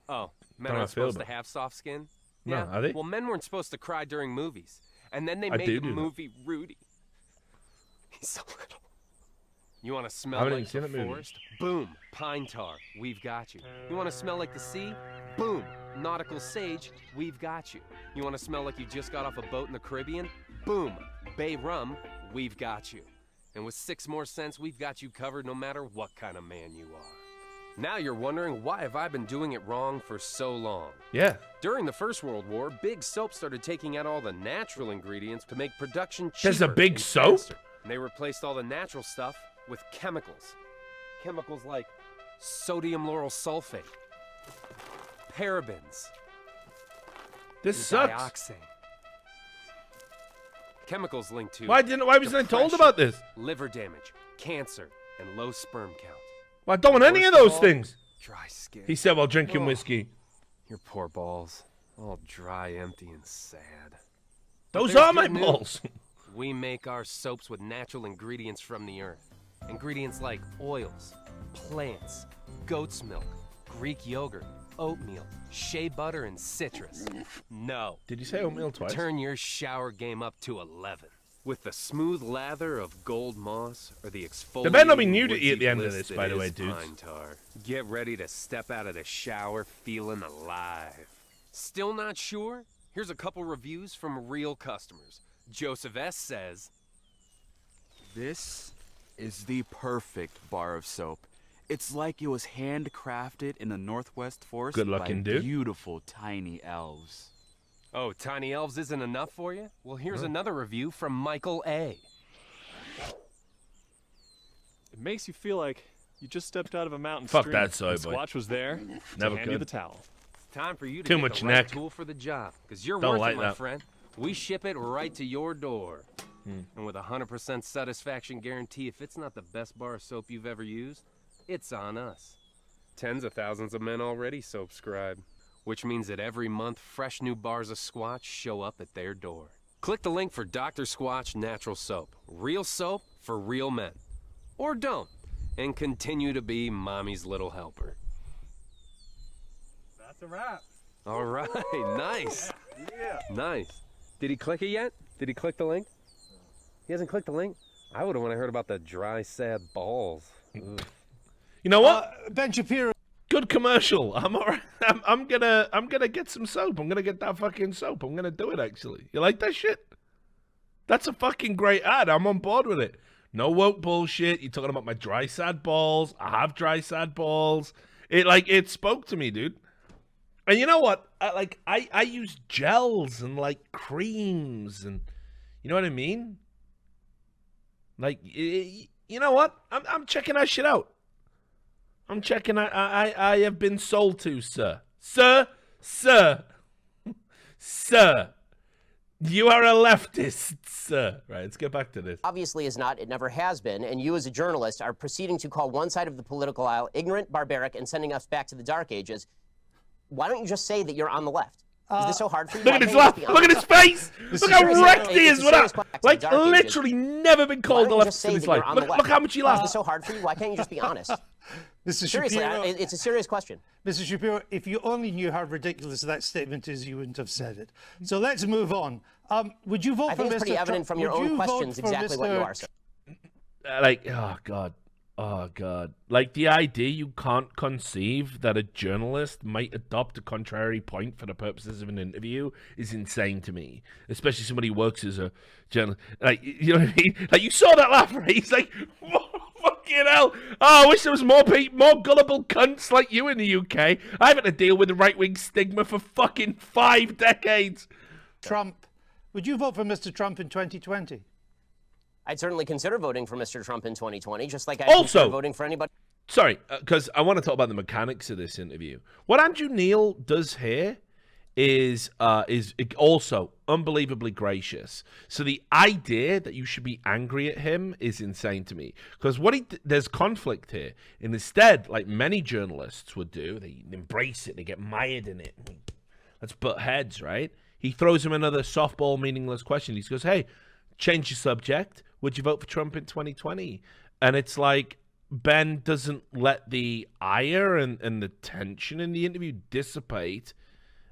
Oh, men How do I aren't feel supposed to about it? have soft skin? No, Yeah. are they? Well, men weren't supposed to cry during movies. And then they I made do the do that. movie Rudy. He's so little. You want to smell haven't like even seen the that movie. forest? Boom, pine tar. We've got you. You want to smell like the sea? Boom, nautical sage. We've got you. You want to smell like you just got off a boat in the Caribbean? Boom, bay rum. We've got you. And with 6 more cents, we've got you covered no matter what kind of man you are. Now you're wondering, why have I been doing it wrong for so long? Yeah. During the First World War, big soap started taking out all the natural ingredients to make production cheaper. There's a big and soap? faster. And they replaced all the natural stuff with chemicals. Chemicals like sodium lauryl sulfate, parabens, This and sucks. dioxane. Chemicals linked to Why wasn't I told depression, about this? liver damage, cancer, and low sperm count. Well, I don't want any of Worst those all, things. Dry skin. He said while drinking whiskey. Your poor balls, all dry, empty, and sad. Those there's are my good news. balls. We make our soaps with natural ingredients from the earth. Ingredients like oils, plants, goat's milk, Greek yogurt, oatmeal, shea butter, and citrus. No. Did you say oatmeal twice? Turn your shower game up to 11. With the smooth lather of gold moss or the exfoliating There better not be nudity woodsy at the end of bliss this, that by the way, is dudes. pine tar. Get ready to step out of the shower feeling alive. Still not sure? Here's a couple reviews from real customers. Joseph S. says, This is the perfect bar of soap. It's like it was handcrafted in the Northwest Forest Good by looking dude. beautiful tiny elves. oh, tiny elves isn't enough for you? Well, here's another review from Michael A. It makes you feel like you just stepped out of a mountain Fuck stream. that soy and boy. Squatch was there Never to hand you could. the towel. Time for you to Too get much the right neck. tool for the job, because you're Don't worth like it, my that. friend. We ship it right to your door. And with a 100% satisfaction guarantee, if it's not the best bar of soap you've ever used, it's on us. Tens of thousands of men already subscribe, which means that every month, fresh new bars of Squatch show up at their door. Click the link for Dr. Squatch Natural Soap. Real soap for real men. Or don't, and continue to be mommy's little helper. That's a wrap. All right, nice. Nice. Did he click it yet? Did he click the link? He hasn't clicked the link? I would have heard about the dry, sad balls. Ugh. You know what? Ben Shapiro. Good commercial. I'm all right. I'm gonna get some soap. I'm gonna get that fucking soap. I'm gonna do it actually. You like that shit? That's a fucking great ad. I'm on board with it. No woke bullshit. You're talking about my dry sad balls. I have dry sad balls. It spoke to me, dude. And you know what? I use gels and like creams and you know what I mean? Like you know what? I'm checking that shit out. I'm checking. I have been sold to, sir. Sir. You are a leftist, sir. Right, let's get back to this. Obviously is not, it never has been, and you as a journalist are proceeding to call one side of the political aisle ignorant, barbaric, and sending us back to the dark ages. Why don't you just say that you're on the left? Is this so hard for you? Look at his laugh. Look at his face. Look how wrecked he is with that. Like, literally never been called a leftist in his life. Look how much he laughs. Is this so hard for you? Why can't you just be honest? Mr. Seriously, Shapiro, it's a serious question. Mr. Shapiro, if you only knew how ridiculous that statement is, you wouldn't have said it. So let's move on. Would you vote I for Mr. think it's pretty evident from your own questions exactly what you are, sir. Like, oh god. Like, the idea you can't conceive that a journalist might adopt a contrary point for the purposes of an interview is insane to me. Especially somebody who works as a journalist. Like, you know what I mean? Like, you saw that laugh, right? He's like, fucking hell. Oh, I wish there was more gullible cunts like you in the UK. I've had to deal with the right-wing stigma for fucking 5 decades. Trump. Would you vote for Mr. Trump in 2020? I'd certainly consider voting for Mr. Trump in 2020, just like I'd Also, consider voting for anybody. Sorry, because I want to talk about the mechanics of this interview. What Andrew Neil does here is also unbelievably gracious. So the idea that you should be angry at him is insane to me. Because there's conflict here. And instead, like many journalists would do, they embrace it, they get mired in it. Let's butt heads, right? He throws him another softball, meaningless question. He goes, hey, change your subject. Would you vote for Trump in 2020? And it's like Ben doesn't let the ire and the tension in the interview dissipate.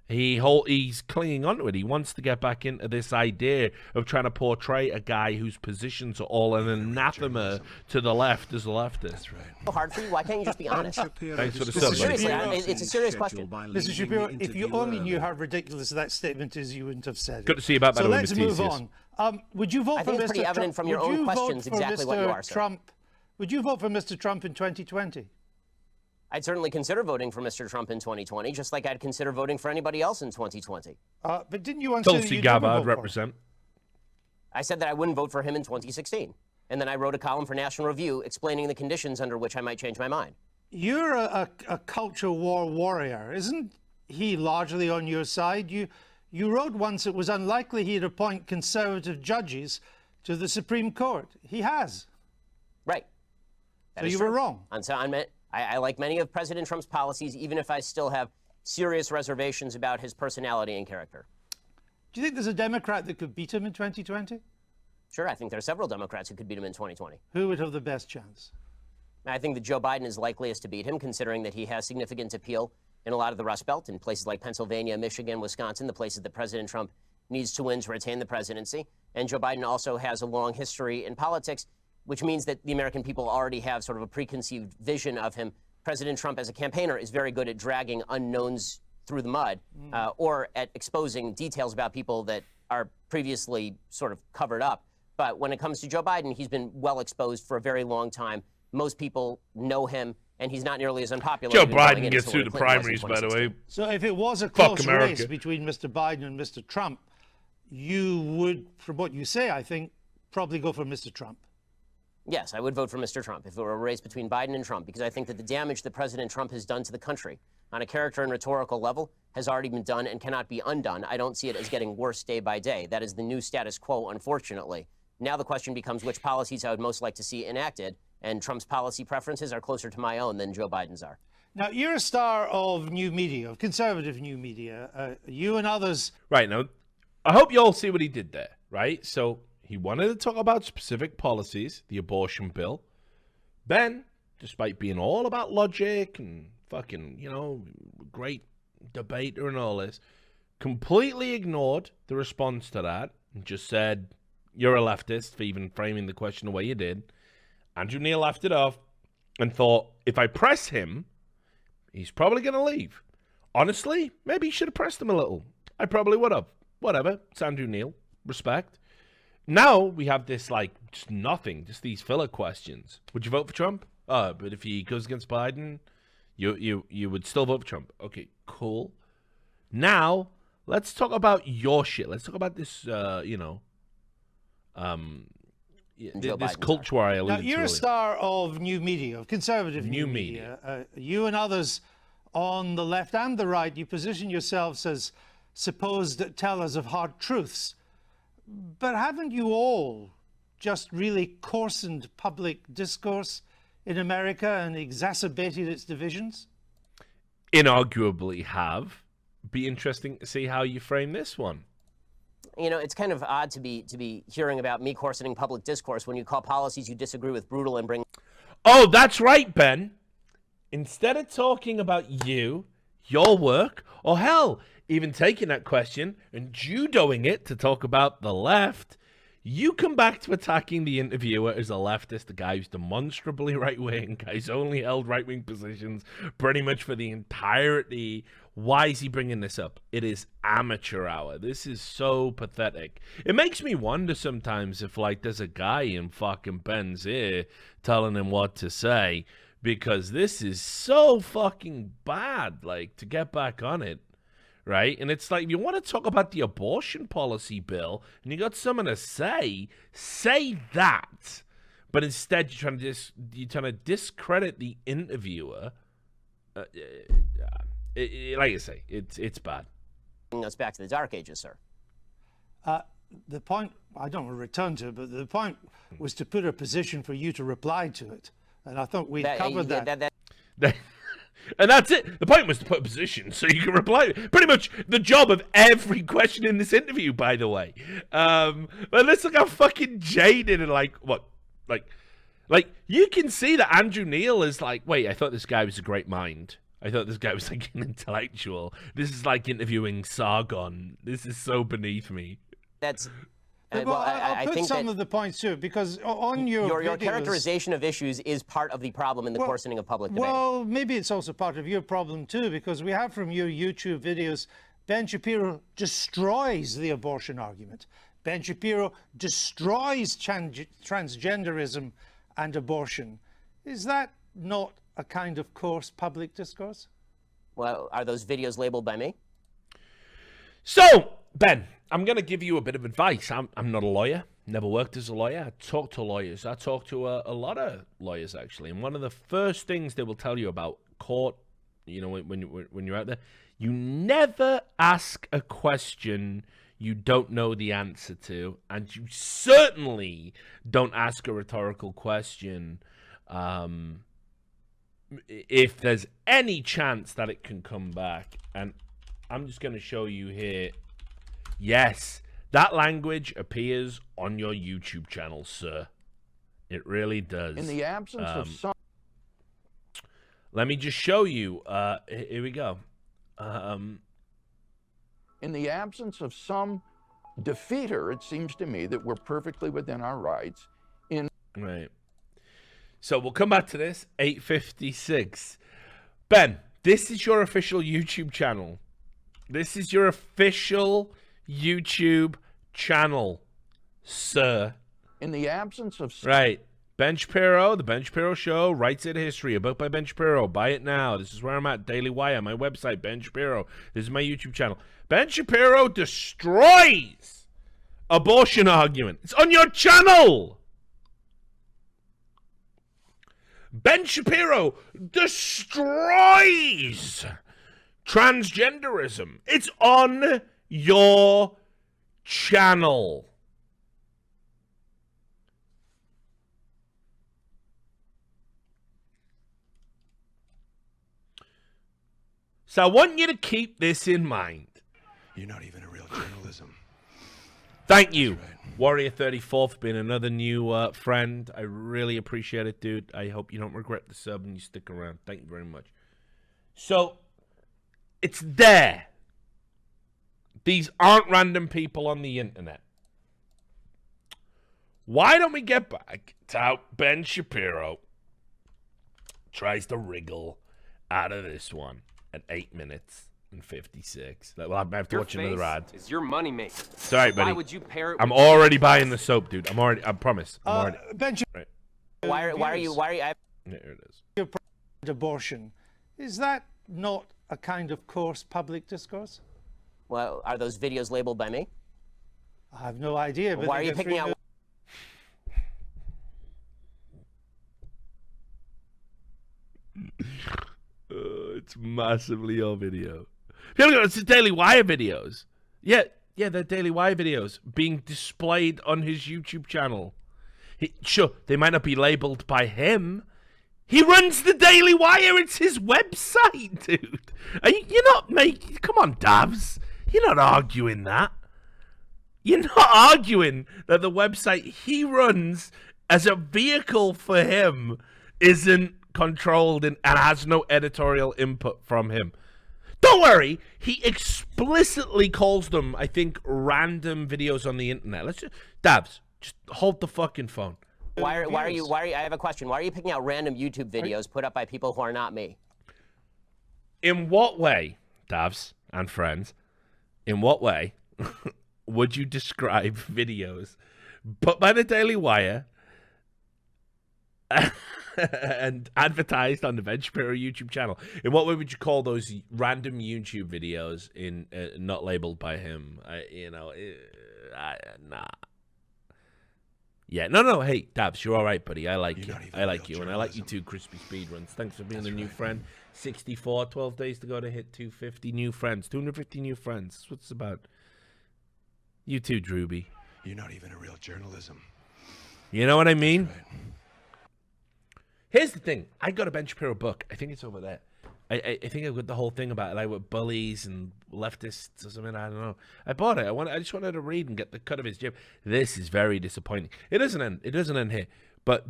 He's clinging onto it. He wants to get back into this idea of trying to portray a guy whose positions are all an anathema to the left as a leftist. That's right. So hard for you? Why can't you just be honest? Thanks for the sub. Seriously, it's a serious question. Mr. Shapiro, if you only knew how ridiculous that statement is, you wouldn't have said it. Good to see you back, by so the way, let's Mr. move Theseus. on. Would you vote I for think Mr. it's pretty evident from your Would own you vote questions for exactly what you Mr. are, sir. Trump? Would you vote for Mr. Trump in 2020? I'd certainly consider voting for Mr. Trump in 2020, just like I'd consider voting for anybody else in 2020. But didn't you want to say that Tulsi you'd never Gabbard vote for him? represent. I said that I wouldn't vote for him in 2016. And then I wrote a column for National Review explaining the conditions under which I might change my mind. You're a culture war warrior. Isn't he largely on your side? You wrote once it was unlikely he'd appoint conservative judges to the Supreme Court. He has. Right. So you were wrong. I like many of President Trump's policies, even if I still have serious reservations about his personality and character. Do you think there's a Democrat that could beat him in 2020? Sure, I think there are several Democrats who could beat him in 2020. Who would have the best chance? I think that Joe Biden is likeliest to beat him, considering that he has significant appeal in a lot of the Rust Belt, in places like Pennsylvania, Michigan, Wisconsin, the places that President Trump needs to win to retain the presidency. And Joe Biden also has a long history in politics, which means that the American people already have sort of a preconceived vision of him. President Trump, as a campaigner, is very good at dragging unknowns through the mud, or at exposing details about people that are previously sort of covered up. But when it comes to Joe Biden, he's been well exposed for a very long time. Most people know him, and he's not nearly as unpopular. Joe Biden gets through the primaries, by the way. So if it was a close America. race between Mr. Biden and Mr. Trump, you would, from what you say, I think, probably go for Mr. Trump. Yes, I would vote for Mr. Trump if it were a race between Biden and Trump, because I think that the damage that President Trump has done to the country on a character and rhetorical level has already been done and cannot be undone. I don't see it as getting worse day by day. That is the new status quo, unfortunately. Now the question becomes which policies I would most like to see enacted, and Trump's policy preferences are closer to my own than Joe Biden's are. Now, you're a star of new media, of conservative new media. You and others... Right, now, I hope you all see what he did there, right? So he wanted to talk about specific policies, the abortion bill. Ben, despite being all about logic and fucking, great debater and all this, completely ignored the response to that and just said, you're a leftist for even framing the question the way you did. Andrew Neil laughed it off and thought, if I press him, he's probably going to leave. Honestly, maybe he should have pressed him a little. I probably would have. Whatever. It's Andrew Neil. Respect. Now we have this, just nothing. Just these filler questions. Would you vote for Trump? But if he goes against Biden, you would still vote for Trump. Okay, cool. Now, let's talk about your shit. Let's talk about this, this culture I alluded to. Now, you're a star of new media, of conservative new media. You and others on the left and the right, you position yourselves as supposed tellers of hard truths. But haven't you all just really coarsened public discourse in America and exacerbated its divisions? Inarguably have. Be interesting to see how you frame this one. You know, it's kind of odd to be hearing about me coarsening public discourse when you call policies you disagree with brutal and bring... Oh, that's right, Ben. Instead of talking about you, your work, or hell, even taking that question and judoing it to talk about the left, you come back to attacking the interviewer as a leftist, a guy who's demonstrably right-wing, guy's only held right-wing positions pretty much for the entirety. Why is he bringing this up? It is amateur hour. This is so pathetic. It makes me wonder sometimes if, like, there's a guy in fucking Ben's ear telling him what to say, because this is so fucking bad, like, to get back on it. Right? And it's like, if you want to talk about the abortion policy bill and you got something to say that. But instead, you're trying to discredit the interviewer. Like I say, it's bad. us back to the Dark Ages, sir. The point, I don't want to return to it, but the point was to put a position for you to reply to it. And I thought we covered that. And that's it. The point was to put a position so you can reply. Pretty much the job of every question in this interview, by the way. But let's look how fucking jaded and like you can see that Andrew Neil is like, wait, I thought this guy was a great mind. I thought this guy was like an intellectual. This is like interviewing Sargon. This is so beneath me. That's... Well, I'll put some of the points too, because on your characterization of issues is part of the problem in the coarsening of public debate. Well, maybe it's also part of your problem too, because we have from your YouTube videos, Ben Shapiro destroys the abortion argument. Ben Shapiro destroys transgenderism and abortion. Is that not a kind of coarse public discourse? Well, are those videos labeled by me? So, Ben, I'm going to give you a bit of advice. I'm not a lawyer, never worked as a lawyer. I talk to lawyers. I talk to a lot of lawyers, actually. And one of the first things they will tell you about court, you know, when you're out there, you never ask a question you don't know the answer to. And you certainly don't ask a rhetorical question if there's any chance that it can come back. And I'm just going to show you here. Yes, that language appears on your YouTube channel, sir. It really does. In the absence of some... Let me just show you. Here we go. In the absence of some defeater, it seems to me that we're perfectly within our rights. Right. So we'll come back to this. 8:56. Ben, this is your official YouTube channel. This is your official YouTube channel, sir. In the absence of... Right. Ben Shapiro, The Ben Shapiro Show, Right Side of History, a book by Ben Shapiro. Buy it now. This is where I'm at. Daily Wire, my website, Ben Shapiro. This is my YouTube channel. Ben Shapiro destroys abortion argument. It's on your channel. Ben Shapiro destroys transgenderism. It's on your channel. So I want you to keep this in mind. You're not even a real journalism. Thank you, right. Warrior34, for being another new friend. I really appreciate it, dude. I hope you don't regret the sub and you stick around. Thank you very much. So, it's there. These aren't random people on the internet. Why don't we get back to how Ben Shapiro tries to wriggle out of this one at 8 minutes and 56. Well, I have to watch another ad. Is your money maker. Sorry, buddy. Why would you pair it I'm already buying the soap, dude. I promise. I'm already. Ben Right. Why are you? Yeah, here it is. abortion. Is that not a kind of coarse public discourse? Well, are those videos labeled by me? I have no idea. But why are you picking out? It's massively your video. It's the Daily Wire videos. Yeah, Yeah, they're Daily Wire videos being displayed on his YouTube channel. Sure, they might not be labeled by him. He runs the Daily Wire. It's his website, dude. You're not making... Come on, Davs. You're not arguing that. You're not arguing that the website he runs as a vehicle for him isn't controlled and has no editorial input from him. Don't worry, he explicitly calls them, I think, random videos on the internet. Dabs, just hold the fucking phone. Why are you, I have a question. Why are you picking out random YouTube videos put up by people who are not me? In what way, Davs and friends, in what way would you describe videos put by the Daily Wire and advertised on the Ben Shapiro YouTube channel? In what way would you call those random YouTube videos in not labeled by him? Nah. Yeah, no. Hey, Dabs, you're all right, buddy. I like you. I like you, and I like you too, Crispy Speedruns. Thanks for being a new friend. 64, 12 days to go to hit 250 new friends. 250 new friends. That's what it's about. You too, Drewby. You're not even a real journalism. You know what I mean? Right. Here's the thing. I got a Ben Shapiro book. I think it's over there. I think I got the whole thing about it, like with bullies and leftists or something. I don't know. I bought it. I just wanted to read and get the cut of his jib. This is very disappointing. It doesn't end here. But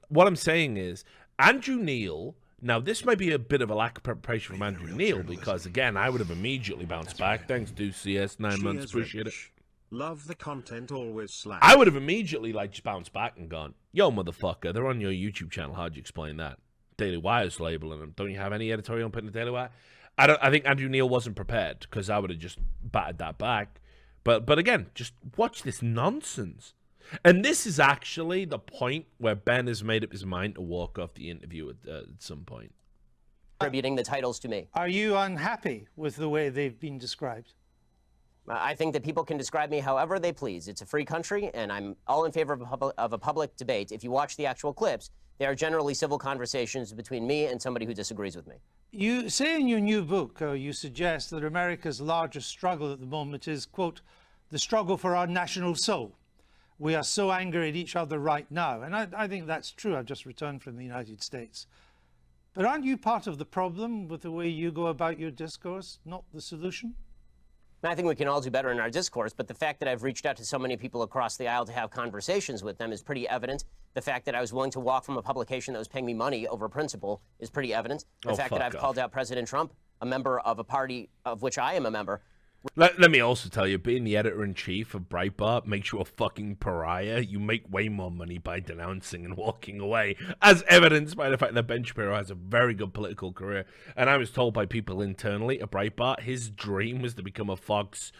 what I'm saying is Andrew Neil. Now this might be a bit of a lack of preparation from Andrew Neil because again I would have immediately bounced back. Right. Thanks, Deuce CS 9 months. Appreciate it. Love the content, always slash. I would have immediately just bounced back and gone, yo, motherfucker, they're on your YouTube channel. How'd you explain that? Daily Wire's labeling them. Don't you have any editorial input in the Daily Wire? I think Andrew Neil wasn't prepared because I would have just batted that back. But again, just watch this nonsense. And this is actually the point where Ben has made up his mind to walk off the interview at some point. Attributing the titles to me. Are you unhappy with the way they've been described? I think that people can describe me however they please. It's a free country, and I'm all in favor of a public debate. If you watch the actual clips, they are generally civil conversations between me and somebody who disagrees with me. You say in your new book, you suggest that America's largest struggle at the moment is, quote, the struggle for our national soul. We are so angry at each other right now. And I think that's true. I've just returned from the United States. But aren't you part of the problem with the way you go about your discourse, not the solution? I think we can all do better in our discourse, but the fact that I've reached out to so many people across the aisle to have conversations with them is pretty evident. The fact that I was willing to walk from a publication that was paying me money over principle is pretty evident. The fact that I've called out President Trump, a member of a party of which I am a member. Let me also tell you, being the editor-in-chief of Breitbart makes you a fucking pariah. You make way more money by denouncing and walking away, as evidenced by the fact that Ben Shapiro has a very good political career. And I was told by people internally at Breitbart, his dream was to become a Fox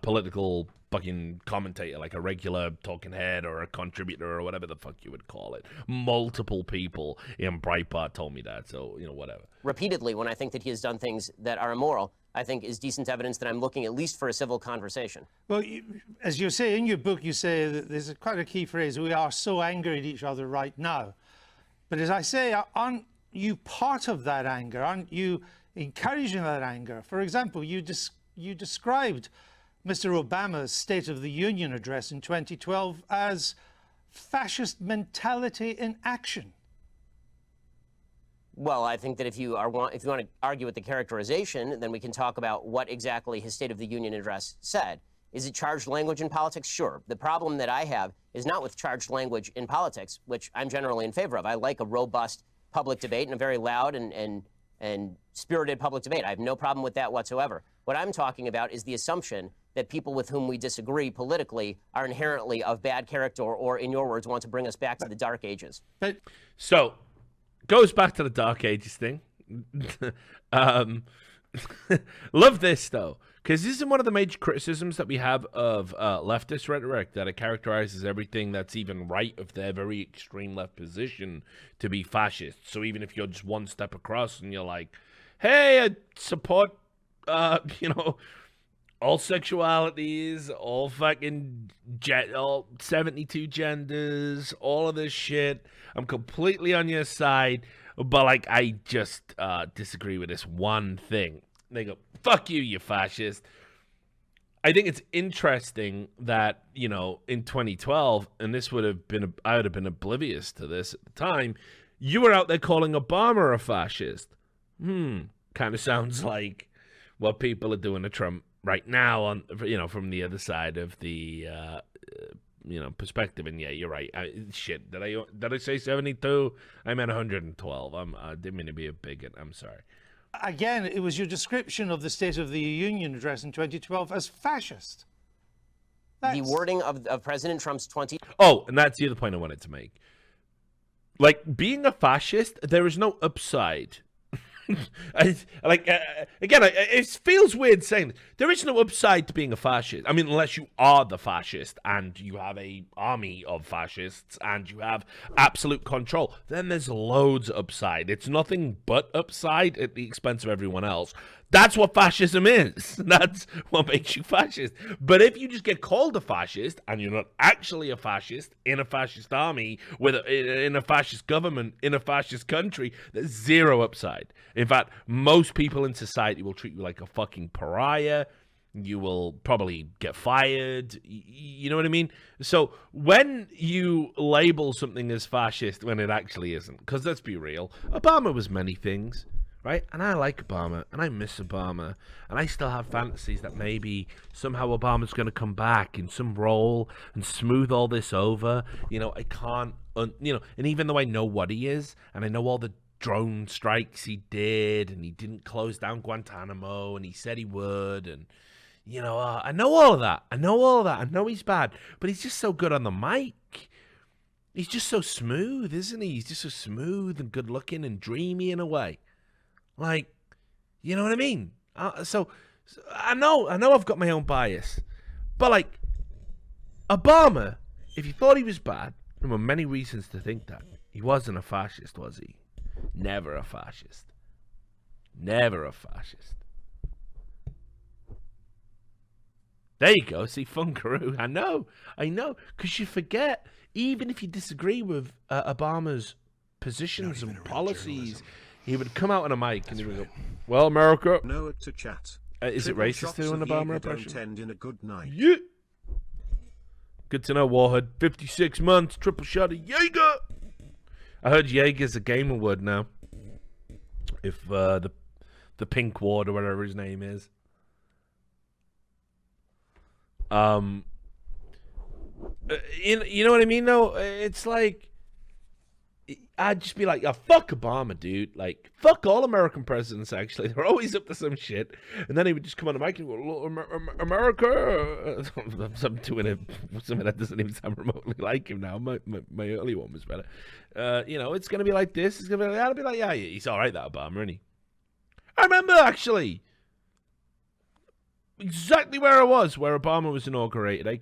political fucking commentator, like a regular talking head or a contributor or whatever the fuck you would call it. Multiple people in Breitbart told me that, so, whatever. Repeatedly, when I think that he has done things that are immoral, I think is decent evidence that I'm looking at least for a civil conversation. Well, as you say in your book, you say that there's quite a key phrase, we are so angry at each other right now. But as I say, aren't you part of that anger? Aren't you encouraging that anger? For example, you described Mr. Obama's State of the Union address in 2012 as fascist mentality in action. Well, I think that if you want to argue with the characterization, then we can talk about what exactly his State of the Union address said. Is it charged language in politics? Sure. The problem that I have is not with charged language in politics, which I'm generally in favor of. I like a robust public debate and a very loud and spirited public debate. I have no problem with that whatsoever. What I'm talking about is the assumption that people with whom we disagree politically are inherently of bad character or, in your words, want to bring us back to the Dark Ages. So, goes back to the Dark Ages thing. Love this, though, because this is one of the major criticisms that we have of leftist rhetoric, that it characterizes everything that's even right of their very extreme left position to be fascist. So even if you're just one step across and you're like, hey, I support, all sexualities, all fucking all 72 genders, all of this shit. I'm completely on your side, but I just disagree with this one thing. They go, fuck you, you fascist. I think it's interesting that, you know, in 2012, and this would have been, I would have been oblivious to this at the time, you were out there calling Obama a fascist. Kind of sounds like what people are doing to Trump right now, on, you know, from the other side of the, you know, perspective. And yeah, you're right. Shit, did I say 72? I meant 112. I didn't mean to be a bigot. I'm sorry. Again, it was your description of the State of the Union address in 2012 as fascist. The wording of President Trump's 20... Oh, and that's the other point I wanted to make. Like, being a fascist, there is no upside. Again, it feels weird saying this. There is no upside to being a fascist. I mean, unless you are the fascist and you have a army of fascists and you have absolute control, then there's loads of upside. It's nothing but upside at the expense of everyone else. That's what fascism is. That's what makes you fascist. But if you just get called a fascist and you're not actually a fascist in a fascist army, in a fascist government, in a fascist country, there's zero upside. In fact, most people in society will treat you like a fucking pariah. You will probably get fired. You know what I mean? So when you label something as fascist when it actually isn't, because let's be real, Obama was many things. Right? And I like Obama, and I miss Obama, and I still have fantasies that maybe somehow Obama's going to come back in some role and smooth all this over. You know, I can't, you know, and even though I know what he is, and I know all the drone strikes he did, and he didn't close down Guantanamo, and he said he would, and, you know, I know all of that. I know he's bad, but he's just so good on the mic. He's just so smooth, isn't he? He's just so smooth and good looking and dreamy in a way. Like, you know what I mean? So I know I've got my own bias. But, like, Obama, if you thought he was bad, there were many reasons to think that. He wasn't a fascist, was he? Never a fascist. Never a fascist. There you go. See, Funkaroo. I know. Because you forget, even if you disagree with Obama's positions and policies, he would come out on a mic and he would go, "Well, America." No to chat. Is it racist to do an Obama impression? Don't end in a good night. Yeah. Good to know, Warhead. 56 months, triple shot of Jaeger. I heard Jaeger's a gamer word now. If the Pink Ward or whatever his name is. You know what I mean, though? It's like, I'd just be like, yeah, fuck Obama, dude. Like, fuck all American presidents, actually. They're always up to some shit. And then he would just come on the mic and go, America. I'm doing something that doesn't even sound remotely like him now. My early one was better. You know, it's going to be like this. It's going to be like that. I'll be like, yeah, he's all right, that Obama, isn't he? I remember, actually, exactly where I was, where Obama was inaugurated. I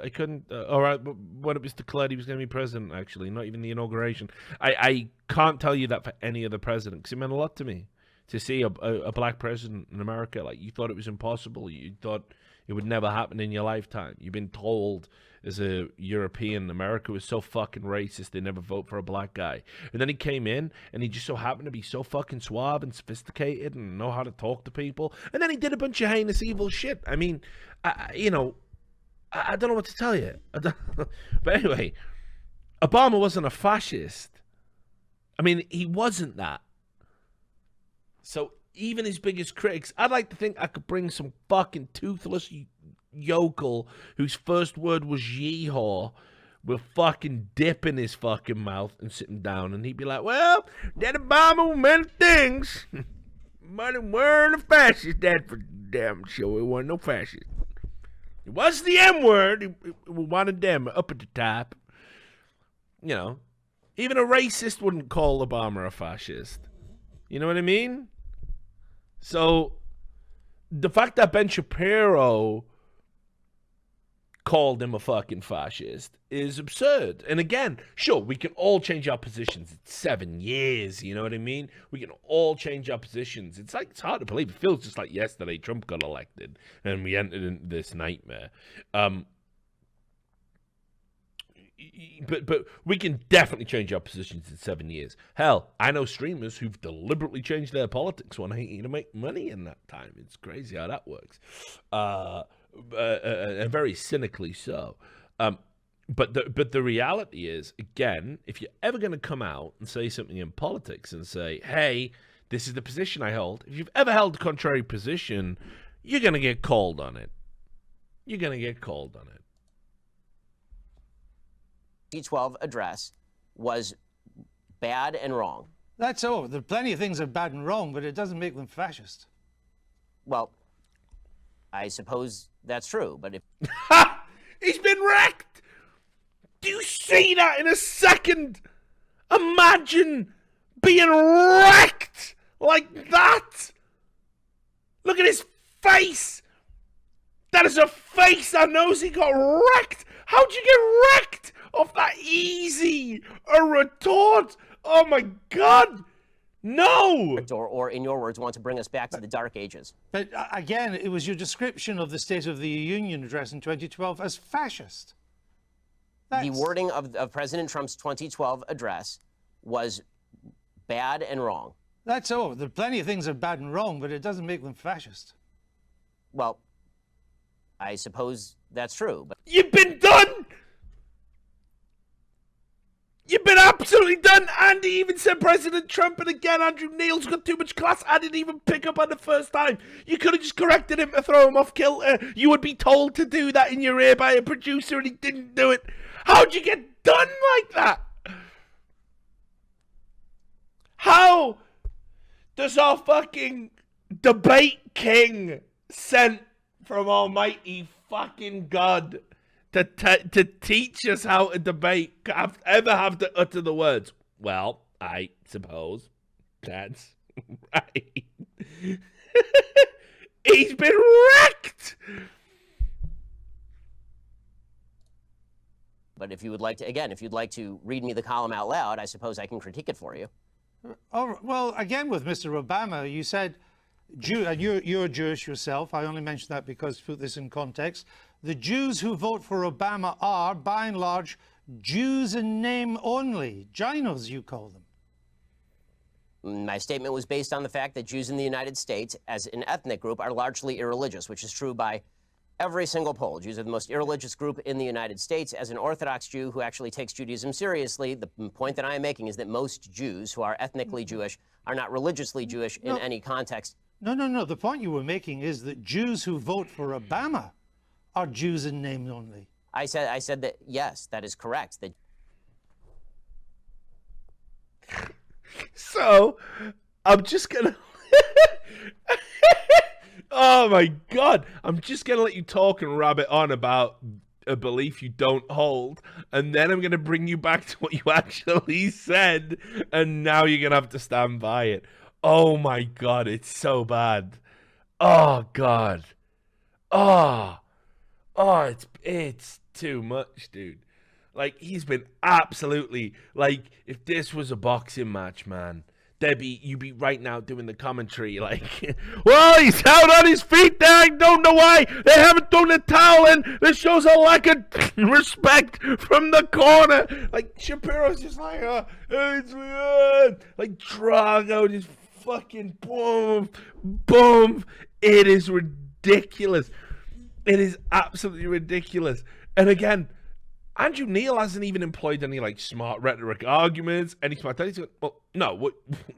couldn't, all right, when it was declared he was going to be president, actually, not even the inauguration. I can't tell you that for any other president, because it meant a lot to me to see a black president in America. Like, you thought it was impossible. You thought it would never happen in your lifetime. You've been told as a European, America was so fucking racist, they never vote for a black guy. And then he came in, and he just so happened to be so fucking suave and sophisticated and know how to talk to people. And then he did a bunch of heinous, evil shit. I mean, I don't know what to tell you. But anyway, Obama wasn't a fascist. I mean, he wasn't that. So even his biggest critics, I'd like to think I could bring some fucking toothless yokel whose first word was yeehaw with fucking dip in his fucking mouth and sitting down, and he'd be like, well, that Obama many things, but it weren't a fascist, that for damn sure. It wasn't no fascist. It was the M-word. It wanted them up at the top. You know, even a racist wouldn't call Obama a fascist. You know what I mean? So the fact that Ben Shapiro called him a fucking fascist is absurd. And again, sure, we can all change our positions. It's 7 years, you know what I mean? We can all change our positions. It's like, it's hard to believe. It feels just like yesterday Trump got elected and we entered into this nightmare. But we can definitely change our positions in 7 years. Hell, I know streamers who've deliberately changed their politics when hating to make money in that time. It's crazy how that works. and very cynically so. But the reality is, again, if you're ever going to come out and say something in politics and say, hey, this is the position I hold, if you've ever held a contrary position, you're going to get called on it. You're going to get called on it. 2012 address was bad and wrong. That's all. There are plenty of things that are bad and wrong, but it doesn't make them fascist. Well, I suppose that's true, but if... Ha! He's been wrecked! Do you see that in a second? Imagine being wrecked like that! Look at his face! That is a face that knows he got wrecked! How'd you get wrecked off that easy? A retort? Oh my God! No! Or in your words, want to bring us back to the Dark Ages. But again, it was your description of the State of the Union address in 2012 as fascist. The wording of President Trump's 2012 address was bad and wrong. That's all. There are plenty of things that are bad and wrong, but it doesn't make them fascist. Well, I suppose that's true, but... You've been done! You've been absolutely done! And he even said President Trump, and again, Andrew Neil's got too much class. I didn't even pick up on the first time. You could have just corrected him to throw him off kilter. You would be told to do that in your ear by a producer, and he didn't do it. How'd you get done like that? How does our fucking debate king sent from almighty fucking God to teach us how to debate ever have to utter the words, well, I suppose that's right. He's been wrecked. But if you would like to, again, if you'd like to read me the column out loud, I suppose I can critique it for you. Oh, well, again, with Mr. Obama, you said, and you're Jewish yourself. I only mention that because, to put this in context, the Jews who vote for Obama are, by and large, Jews in name only. Ginos, you call them. My statement was based on the fact that Jews in the United States, as an ethnic group, are largely irreligious, which is true by every single poll. Jews are the most irreligious group in the United States. As an Orthodox Jew who actually takes Judaism seriously, the point that I am making is that most Jews who are ethnically Jewish are not religiously Jewish in any context. No. The point you were making is that Jews who vote for Obama are Jews in name only. I said that, yes, that is correct. That... So, I'm just gonna... Oh my God, I'm just gonna let you talk and rabbit on about a belief you don't hold, and then I'm gonna bring you back to what you actually said, and now you're gonna have to stand by it. Oh my God, it's so bad. Oh God. It's too much, dude. Like, he's been absolutely, like, if this was a boxing match, man, Debbie, you'd be right now doing the commentary, like, well, he's out on his feet there. I don't know why they haven't thrown the towel in. This shows a lack of respect from the corner. Like, Shapiro's just like, it's weird. Like, Drago just fucking boom. It is ridiculous. It is absolutely ridiculous. And again, Andrew Neil hasn't even employed any, like, smart rhetoric arguments, any smart... Well, no,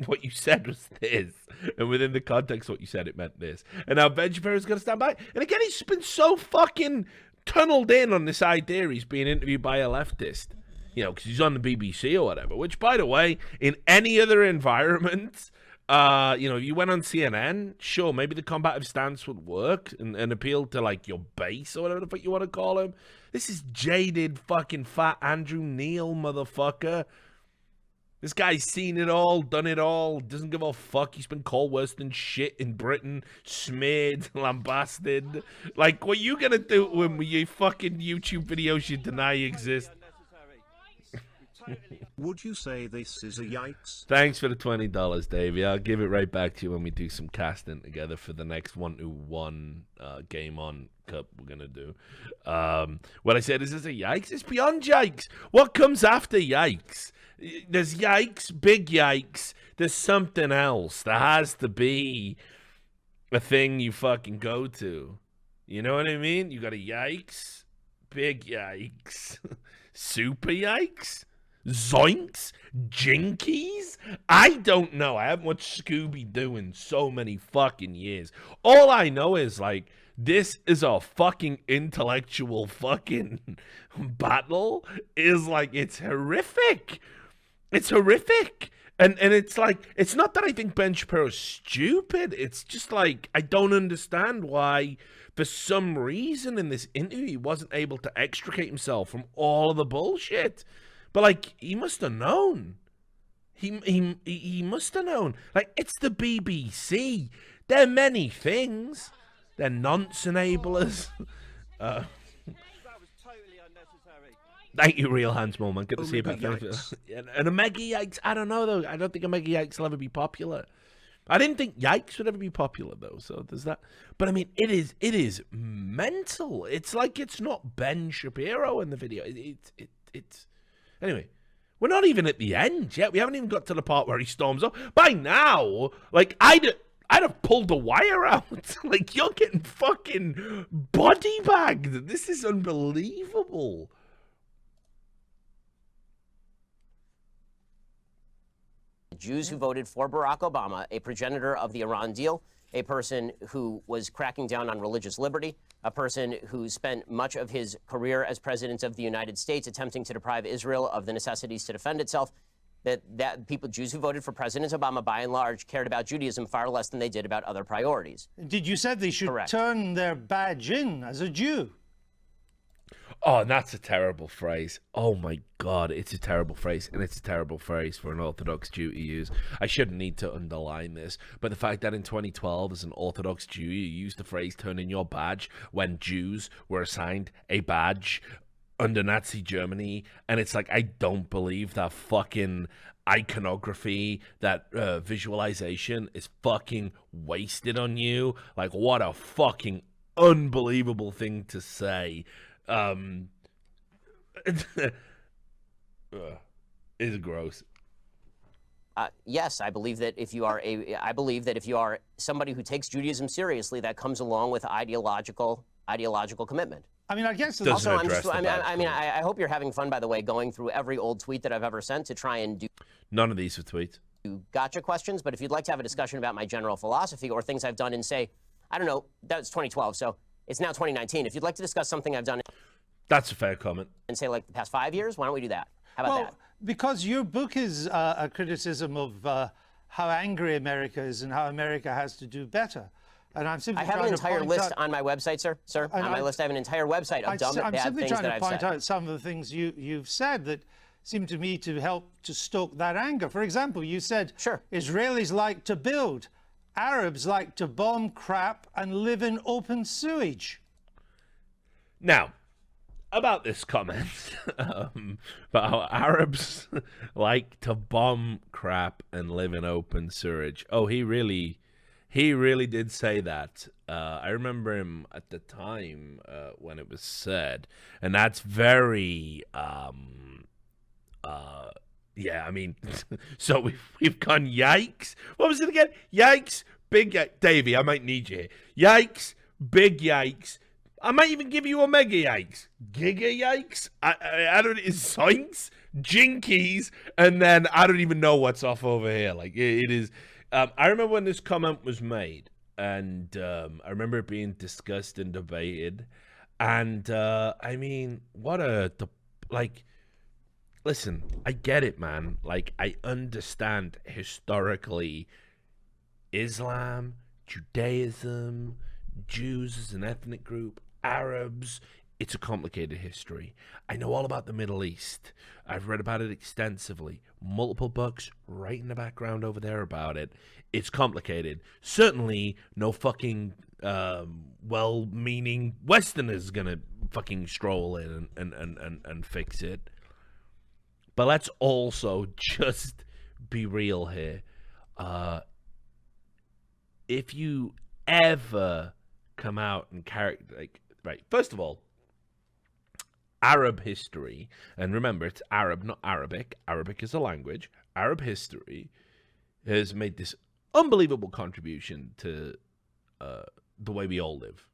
what you said was this. And within the context of what you said, it meant this. And now Ben Shapiro's going to stand by. And again, he's been so fucking tunneled in on this idea he's being interviewed by a leftist. You know, because he's on the BBC or whatever. Which, by the way, in any other environment... you know, if you went on CNN, sure, maybe the combative stance would work and appeal to, like, your base or whatever the fuck you want to call him. This is jaded fucking fat Andrew Neil, motherfucker. This guy's seen it all, done it all, doesn't give a fuck. He's been called worse than shit in Britain, smeared, lambasted. Like, what you gonna do when your fucking YouTube videos you deny exist? Would you say this is a yikes? Thanks for the $20, Davey. I'll give it right back to you when we do some casting together for the next 1-to-1 Game On Cup we're going to do. What I said is a yikes. It's beyond yikes. What comes after yikes? There's yikes, big yikes. There's something else. There has to be a thing you fucking go to. You know what I mean? You got a yikes, big yikes, super yikes, zoinks, jinkies. I don't know. I haven't watched Scooby-Doo in so many fucking years. All I know is, like, this is a fucking intellectual fucking battle. Is like, it's horrific. It's horrific. And it's like, it's not that I think Ben Shapiro's stupid. It's just like, I don't understand why, for some reason in this interview, he wasn't able to extricate himself from all of the bullshit. But, like, he must have known. He must have known. Like, it's the BBC. They're many things. They're nonce enablers. Thank you, Real Hands Moment. Good to see you back. And a mega yikes. I don't know, though. I don't think a mega yikes will ever be popular. I didn't think yikes would ever be popular, though. So there's that. But I mean, it is mental. It's like it's not Ben Shapiro in the video. It's anyway. We're not even at the end yet. We haven't even got to the part where he storms off. By now, like I'd have pulled the wire out. Like, you're getting fucking body bagged. This is unbelievable. Jews who voted for Barack Obama, a progenitor of the Iran deal, a person who was cracking down on religious liberty, a person who spent much of his career as president of the United States attempting to deprive Israel of the necessities to defend itself, that people, Jews who voted for President Obama, by and large, cared about Judaism far less than they did about other priorities. Did you say they should turn their badge in as a Jew? Oh, and that's a terrible phrase. Oh my God, it's a terrible phrase, and it's a terrible phrase for an Orthodox Jew to use. I shouldn't need to underline this, but the fact that in 2012, as an Orthodox Jew, you used the phrase "turn in your badge" when Jews were assigned a badge under Nazi Germany, and it's like, I don't believe that fucking iconography, that visualization is fucking wasted on you. Like, what a fucking unbelievable thing to say. Is gross. Yes, I believe that if you are somebody who takes Judaism seriously, that comes along with ideological commitment. I mean, I guess also, I hope you're having fun, by the way, going through every old tweet that I've ever sent to try and do. None of these are tweets. Gotcha questions, but if you'd like to have a discussion about my general philosophy or things I've done in, say, I don't know, that's 2012, so it's now 2019. If you'd like to discuss something I've done, that's a fair comment. And say, like, the past 5 years, why don't we do that? How about that? Because your book is a criticism of how angry America is and how America has to do better. And I'm simply I have an entire list on my website, sir. On my list, I have an entire website of dumb, bad things that I've said. I'm simply trying to point out some of the things you've said that seem to me to help to stoke that anger. For example, you said Israelis like to build, Arabs like to bomb crap and live in open sewage. Now, about this comment, about how Arabs like to bomb crap and live in open sewage. Oh, he really did say that. I remember him at the time when it was said, and that's very, yeah. I mean, so we've gone yikes. What was it again? Yikes, big yikes. Davey, I might need you here. Yikes, big yikes. I might even give you a mega yikes, giga yikes. I don't. It's zoinks, jinkies, and then I don't even know what's off over here. Like it is. I remember when this comment was made, and I remember it being discussed and debated. And I mean, like. Listen, I get it, man. Like, I understand historically Islam, Judaism, Jews as an ethnic group, Arabs. It's a complicated history. I know all about the Middle East. I've read about it extensively. Multiple books right in the background over there about it. It's complicated. Certainly no fucking well-meaning Westerner's gonna fucking stroll in and fix it. But let's also just be real here. If you ever come out and first of all, Arab history, and remember, it's Arab, not Arabic. Arabic is a language. Arab history has made this unbelievable contribution to the way we all live.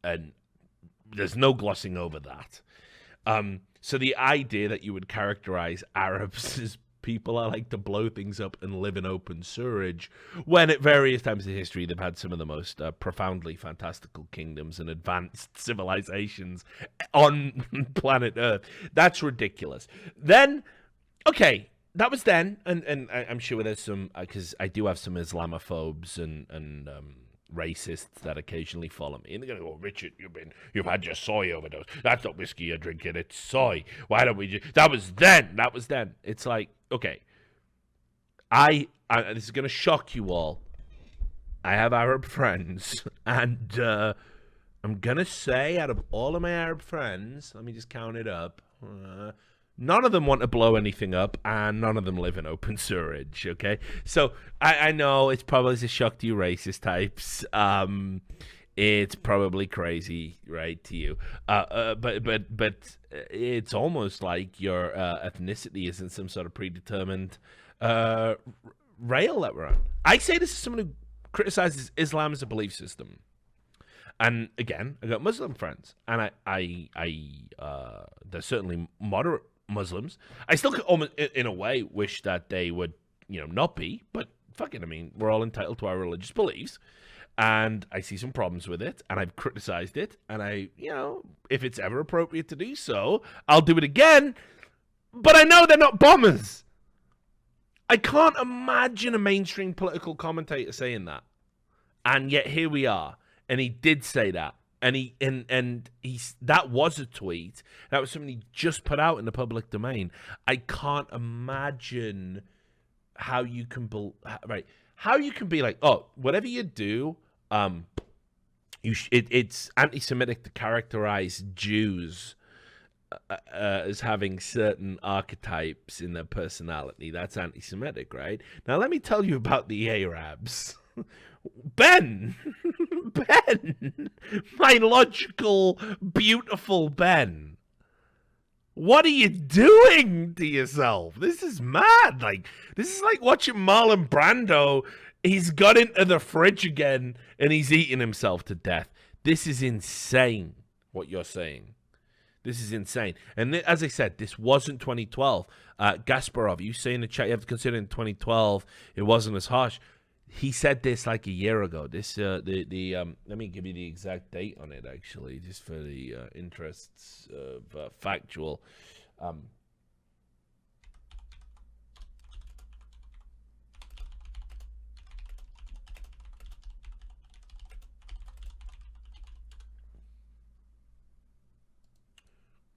And there's no glossing over that. So the idea that you would characterize Arabs as people that like to blow things up and live in open sewerage, when at various times in history they've had some of the most profoundly fantastical kingdoms and advanced civilizations on planet Earth, that's ridiculous. Then, okay, that was then, and I'm sure there's some, because I do have some Islamophobes and racists that occasionally follow me, and they're gonna go, Richard, you've had your soy overdose. That's not whiskey you're drinking, it's soy. Why don't we just... That was then. It's like, okay, I this is gonna shock you all. I have Arab friends, and I'm gonna say, out of all of my Arab friends, let me just count it up. None of them want to blow anything up, and none of them live in open sewerage, okay? So, I know it's probably a shock to you racist types. It's probably crazy, right, to you. But it's almost like your ethnicity isn't some sort of predetermined rail that we're on. I say this as someone who criticizes Islam as a belief system. And again, I got Muslim friends, and they're certainly moderate Muslims. I still, almost, in a way, wish that they would, not be. But fuck it, I mean, we're all entitled to our religious beliefs, and I see some problems with it, and I've criticized it, and if it's ever appropriate to do so, I'll do it again. But I know they're not bombers. I can't imagine a mainstream political commentator saying that, and yet here we are. And he did say that, and he's that was a tweet. That was something he just put out in the public domain. I can't imagine how you can how you can be like, oh, whatever you do, it's anti-Semitic to characterize Jews as having certain archetypes in their personality. That's anti-Semitic, right? Now let me tell you about the Arabs. Ben, my logical, beautiful Ben. What are you doing to yourself? This is mad. This is like watching Marlon Brando. He's got into the fridge again and he's eating himself to death. This is insane, what you're saying. This is insane. And as I said, this wasn't 2012. Gasparov, you say in the chat, you have to consider in 2012, it wasn't as harsh. He said this like a year ago. This let me give you the exact date on it, actually, just for the interests of factual.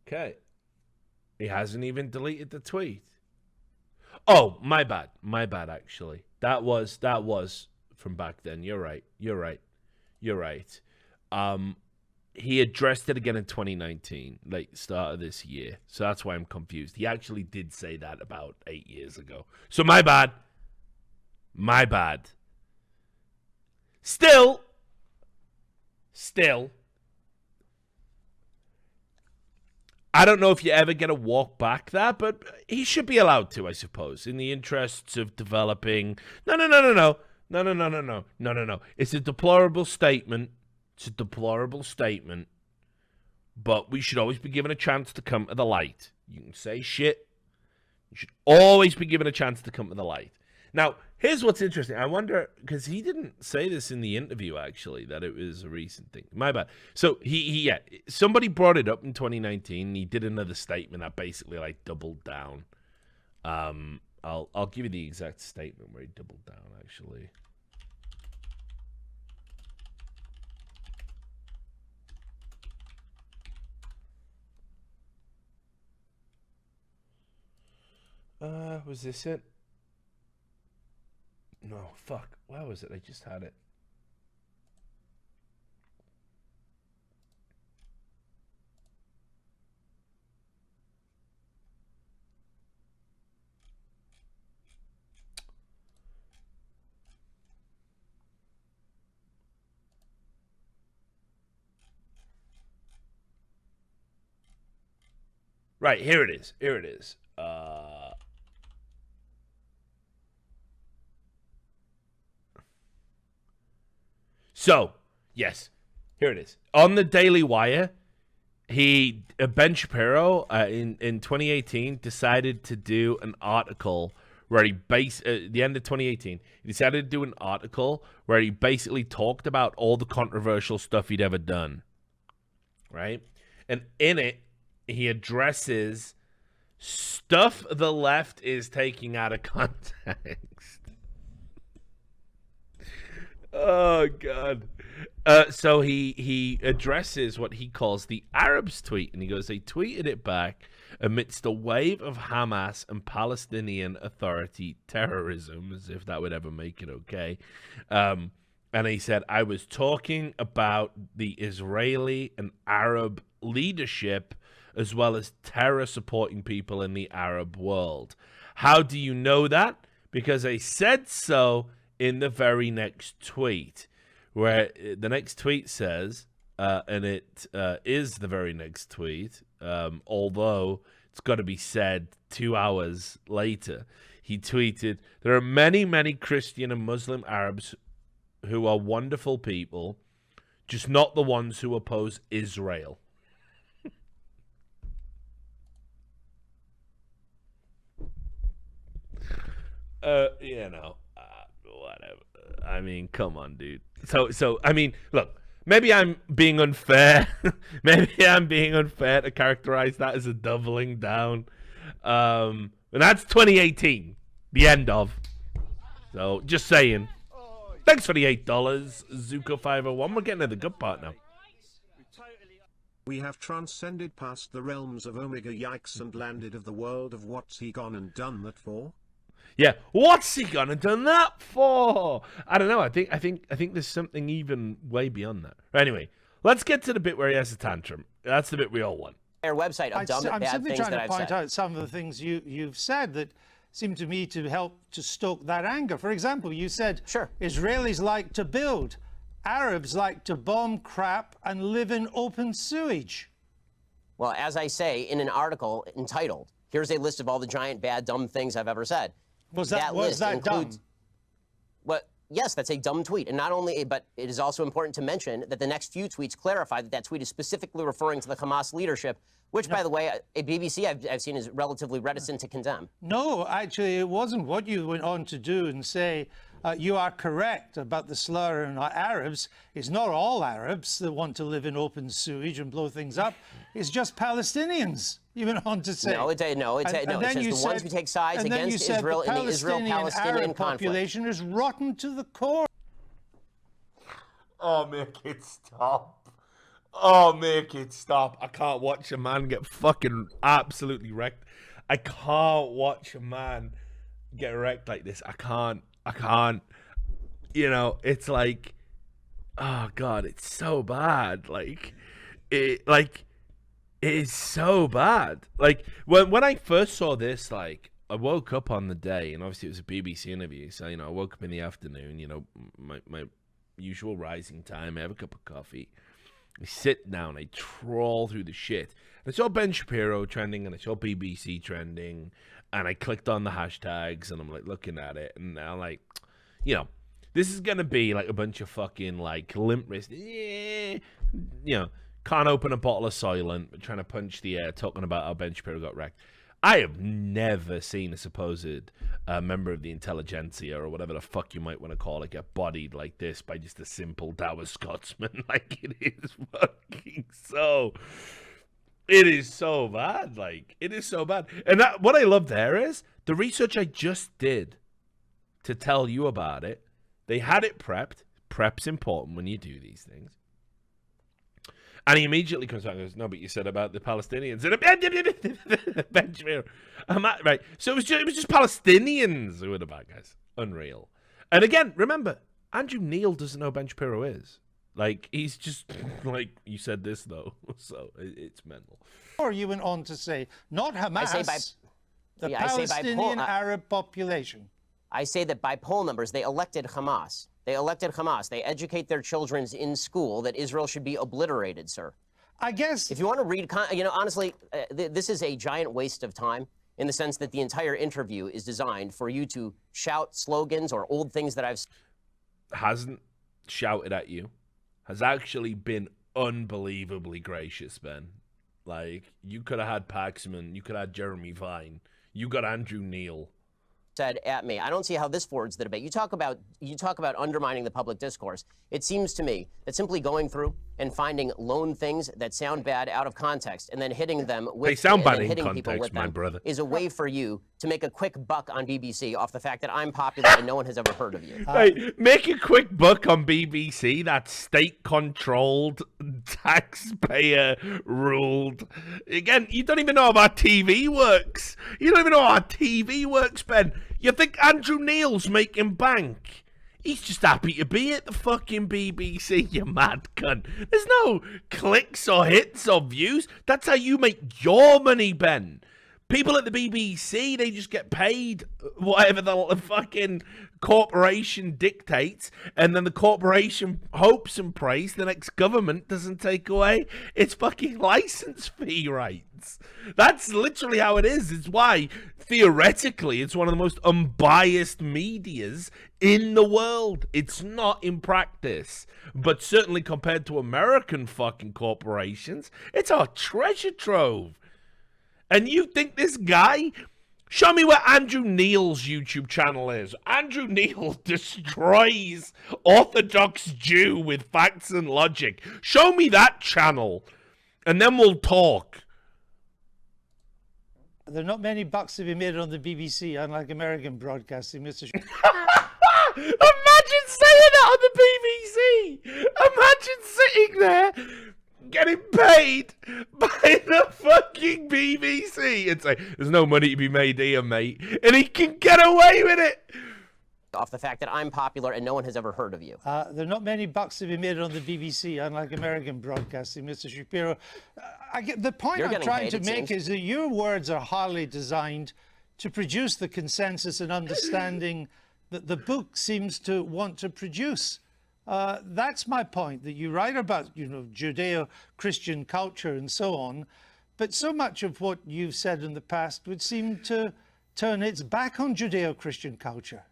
Okay, he hasn't even deleted the tweet. Oh, my bad, actually. That was from back then. You're right. He addressed it again in 2019, like start of this year. So that's why I'm confused. He actually did say that about 8 years ago. So my bad. Still, I don't know if you ever get to walk back that, but he should be allowed to, I suppose, in the interests of developing. No. It's a deplorable statement. But we should always be given a chance to come to the light. You can say shit. You should always be given a chance to come to the light. Now, here's what's interesting. I wonder, because he didn't say this in the interview, actually, that it was a recent thing. My bad. So, somebody brought it up in 2019. And he did another statement that basically, doubled down. I'll give you the exact statement where he doubled down, actually. Was this it? No, fuck. Where was it? I just had it. Right, here it is. So, yes, Here it is. On the Daily Wire, Ben Shapiro in 2018 decided to do an article where he the end of 2018, he decided to do an article where he basically talked about all the controversial stuff he'd ever done, right? And in it, he addresses stuff the left is taking out of context. Oh, God. So he addresses what he calls the Arabs tweet, and he goes, they tweeted it back amidst a wave of Hamas and Palestinian Authority terrorism, as if that would ever make it okay. And he said, I was talking about the Israeli and Arab leadership as well as terror-supporting people in the Arab world. How do you know that? Because I said so in the very next tweet, where the next tweet says, and it is the very next tweet, although it's got to be said 2 hours later, he tweeted, there are many, many Christian and Muslim Arabs who are wonderful people, just not the ones who oppose Israel. Whatever. I mean, come on, dude. So I mean, look, maybe I'm being unfair. Maybe I'm being unfair to characterize that as a doubling down. And that's 2018, the end of. So just saying. Thanks for the $8, Zuko501. We're getting to the good part now. We have transcended past the realms of Omega Yikes and landed of the world of what's he gone and done that for? Yeah, what's he gonna done that for? I don't know. I think there's something even way beyond that. Anyway, let's get to the bit where he has a tantrum. That's the bit we all want. Our website of dumb, I'm bad simply things trying that to I've point said. out some of the things you've said that seem to me to help to stoke that anger. For example, you said Israelis like to build, Arabs like to bomb crap and live in open sewage. Well, as I say in an article entitled, here's a list of all the giant, bad, dumb things I've ever said. Was that includes, dumb? Well, yes, that's a dumb tweet. And not only, but it is also important to mention that the next few tweets clarify that that tweet is specifically referring to the Hamas leadership, which, by the way, a BBC I've seen is relatively reticent to condemn. No, actually, it wasn't. What you went on to do and say, you are correct about the slur on Arabs. It's not all Arabs that want to live in open sewage and blow things up. It's just Palestinians. You went on to say. It says the ones who take sides against Israel in the Israel-Palestinian population is rotten to the core. Oh, make it stop. Oh, make it stop. I can't watch a man get fucking absolutely wrecked. I can't watch a man get wrecked like this. I can't. You know, it's like, oh, God, it's so bad. It is so bad. Like, when I first saw this, like, I woke up on the day, and obviously it was a BBC interview, so, you know, I woke up in the afternoon, you know, my usual rising time, I have a cup of coffee, I sit down, I trawl through the shit. I saw Ben Shapiro trending, and I saw BBC trending, and I clicked on the hashtags, and I'm, like, looking at it, and I'm like, you know, this is gonna be, like, a bunch of fucking, like, limp wrist, you know, can't open a bottle of Soylent, but trying to punch the air, talking about how Ben Shapiro got wrecked. I have never seen a supposed member of the intelligentsia, or whatever the fuck you might want to call it, get bodied like this by just a simple dour Scotsman. Like, it is fucking so... It is so bad. Like, it is so bad. And what I love there is, the research I just did to tell you about it, they had it prepped. Prep's important when you do these things. And he immediately comes back and goes, no, but you said about the Palestinians. And right. So it was just Palestinians who were the bad guys. Unreal. And again, remember, Andrew Neil doesn't know who Ben Shapiro is. Like, he's just, like, you said this, though. So it's mental. Or you went on to say, not Hamas, the Palestinian Arab population. I say that by poll numbers, they elected Hamas. They elected Hamas. They educate their children in school that Israel should be obliterated, sir. I guess... If you want to read... You know, honestly, this is a giant waste of time in the sense that the entire interview is designed for you to shout slogans or old things that I've... Hasn't shouted at you. has actually been unbelievably gracious, Ben. Like, you could have had Paxman, you could have had Jeremy Vine, you got Andrew Neil. Said at me. I don't see how this forwards the debate. You talk about undermining the public discourse. It seems to me that simply going through and finding lone things that sound bad out of context and then hitting them with They sound bad and then in hitting people context, with my them brother. is a way for you to make a quick buck on BBC off the fact that I'm popular and no one has ever heard of you. Hey, make a quick buck on BBC. That's state-controlled, taxpayer-ruled. Again, you don't even know how our TV works. You don't even know how our TV works, Ben. You think Andrew Neil's making bank? He's just happy to be at the fucking BBC, you mad cunt. There's no clicks or hits or views. That's how you make your money, Ben. People at the BBC, they just get paid whatever the fucking corporation dictates, and then the corporation hopes and prays the next government doesn't take away its fucking license fee rights. That's literally how it is. It's why, theoretically, it's one of the most unbiased medias in the world. It's not in practice. But certainly compared to American fucking corporations, it's our treasure trove. And you think this guy... Show me where Andrew Neil's YouTube channel is. Andrew Neil destroys Orthodox Jew with facts and logic. Show me that channel, and then we'll talk. There are not many bucks to be made on the BBC, unlike American broadcasting, Mr. Imagine saying that on the BBC. Imagine sitting there getting paid by the fucking BBC and say, there's no money to be made here, mate. And he can get away with it. Off the fact that I'm popular and no one has ever heard of you. There are not many bucks to be made on the BBC, unlike American broadcasting, Mr. Shapiro. The point I'm trying to make is that your words are hardly designed to produce the consensus and understanding that the book seems to want to produce. That's my point, that you write about, Judeo-Christian culture and so on, but so much of what you've said in the past would seem to turn its back on Judeo-Christian culture.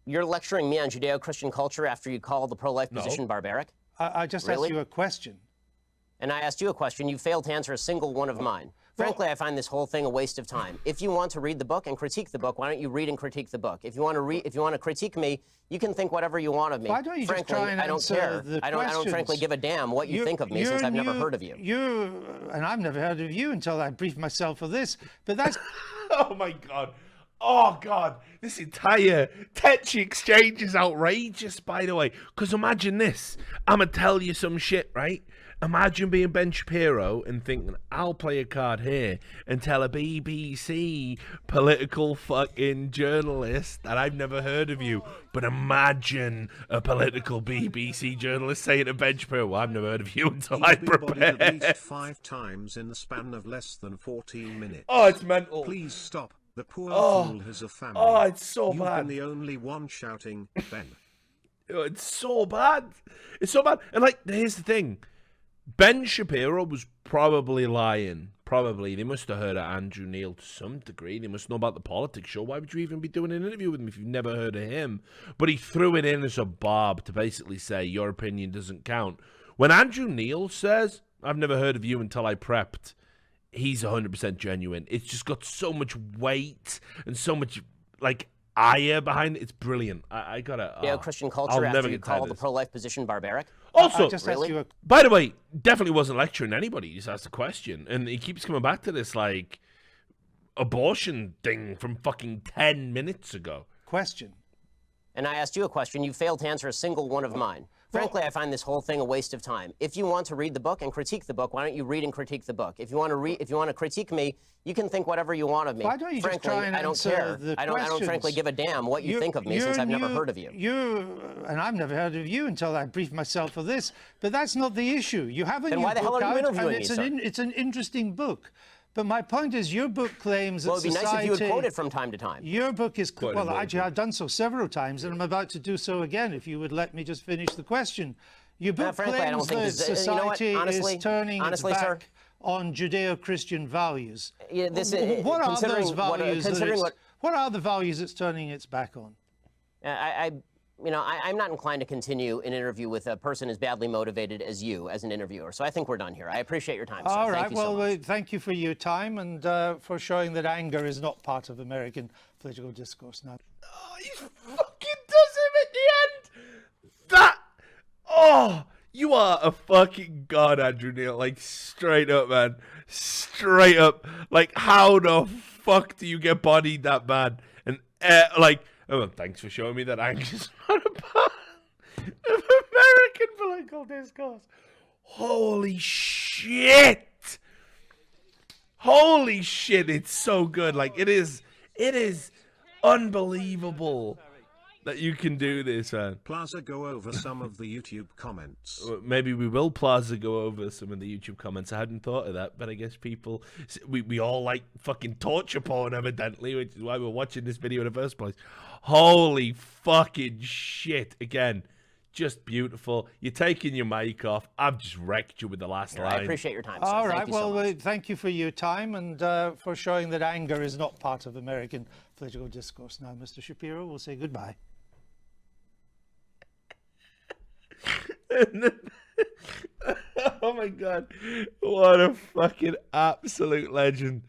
You're lecturing me on Judeo-Christian culture after you call the pro-life position barbaric? I just asked you a question. And I asked you a question. You failed to answer a single one of mine. Frankly, I find this whole thing a waste of time. If you want to read the book and critique the book, why don't you read and critique the book? If you want to critique me, you can think whatever you want of me. Why don't you frankly, just try and I don't answer care. the I don't frankly give a damn what you think of me since I've never heard of you. And I've never heard of you until I briefed myself for this. But that's Oh my god. Oh god. This entire Tetchy exchange is outrageous, by the way. Because imagine this. I'ma tell you some shit, right? Imagine being Ben Shapiro and thinking, I'll play a card here and tell a BBC political fucking journalist that I've never heard of you. But imagine a political BBC journalist saying to Ben Shapiro, well, I've never heard of you until I prepare. At least 5 times in the span of less than 14 minutes. Oh, it's mental. Please stop. The poor fool has a family. Oh, it's so You've bad. been the only one shouting, Ben. It's so bad. It's so bad. And like, here's the thing. Ben Shapiro was probably lying. Probably. They must have heard of Andrew Neil to some degree. They must know about the politics show. Why would you even be doing an interview with him if you've never heard of him? But he threw it in as a barb to basically say your opinion doesn't count. When Andrew Neil says, I've never heard of you until I prepped, he's 100% genuine. It's just got so much weight and so much, like, ire behind it. It's brilliant. I gotta... Christian culture after you call the pro-life position barbaric? Also, really? By the way, definitely wasn't lecturing anybody. He just asked a question. And he keeps coming back to this, like, abortion thing from fucking 10 minutes ago. Question. And I asked you a question. You failed to answer a single one of mine. Frankly, I find this whole thing a waste of time. If you want to read the book and critique the book, why don't you read and critique the book? If you want to critique me, you can think whatever you want of me. Why don't you frankly, just try and I don't answer care. the I don't frankly give a damn what you think of me since I've never heard of you. And I've never heard of you until I briefed myself for this. But that's not the issue. You have a new book out, why the hell are you interviewing me, sir? It's an interesting book. But my point is, your book claims that society... Well, it'd be nice if you would quote it from time to time. Your book is... Well, actually, I've done so several times, and I'm about to do so again, if you would let me just finish the question. Your book claims that society is turning its back on Judeo-Christian values. Yeah, what are those values? What are the values it's turning its back on? you know, I'm not inclined to continue an interview with a person as badly motivated as you as an interviewer. So I think we're done here. I appreciate your time, sir. All right. Thank you so much. Thank you for your time and for showing that anger is not part of American political discourse now. Oh, he fucking does him at the end. You are a fucking god, Andrew Neil. Like, straight up, man. Straight up. Like, how the fuck do you get bodied that bad? And, oh, thanks for showing me that anger's not a part of American political discourse. Holy shit. Holy shit, it's so good. Like, it is unbelievable that you can do this, man. Plaza, go over some of the YouTube comments. Maybe we will, Plaza, go over some of the YouTube comments. I hadn't thought of that, but I guess people, we all like fucking torture porn, evidently, which is why we're watching this video in the first place. Holy fucking shit. Again, just beautiful. You're taking your mic off. I've just wrecked you with the last line. I appreciate your time, sir. All Thank right. you so much. Thank you for your time and for showing that anger is not part of American political discourse. Now, Mr. Shapiro, we'll say goodbye. Oh my god, what a fucking absolute legend.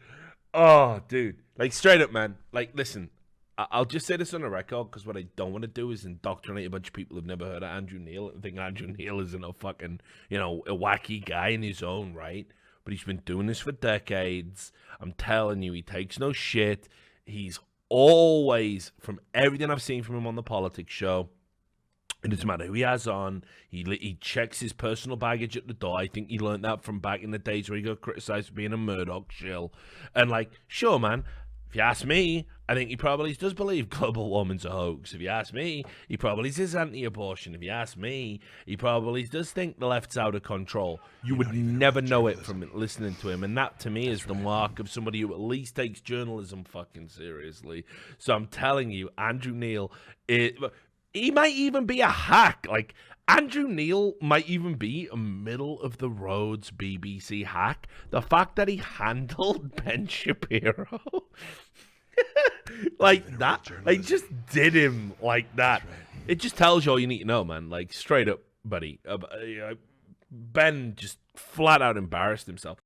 Oh, dude, like, straight up, man. Like, listen, I'll just say this on the record, because what I don't want to do is indoctrinate a bunch of people who've never heard of Andrew Neil and think Andrew Neil isn't a fucking, you know, a wacky guy in his own right. But he's been doing this for decades. I'm telling you, he takes no shit. He's always, from everything I've seen from him on the politics show, it doesn't matter who he has on. He checks his personal baggage at the door. I think he learned that from back in the days where he got criticised for being a Murdoch shill. And, like, sure, man, if you ask me, I think he probably does believe global warming's a hoax. If you ask me, he probably is anti-abortion. If you ask me, he probably does think the left's out of control. You would never know it from listening to him. And that, to me, is the mark of somebody who at least takes journalism fucking seriously. So I'm telling you, Andrew Neil, he might even be a hack. Like, Andrew Neil might even be a middle-of-the-roads BBC hack. The fact that he handled Ben Shapiro like that, like, just did him like that. Right. It just tells you all you need to know, man. Like, straight up, buddy. Ben just flat-out embarrassed himself.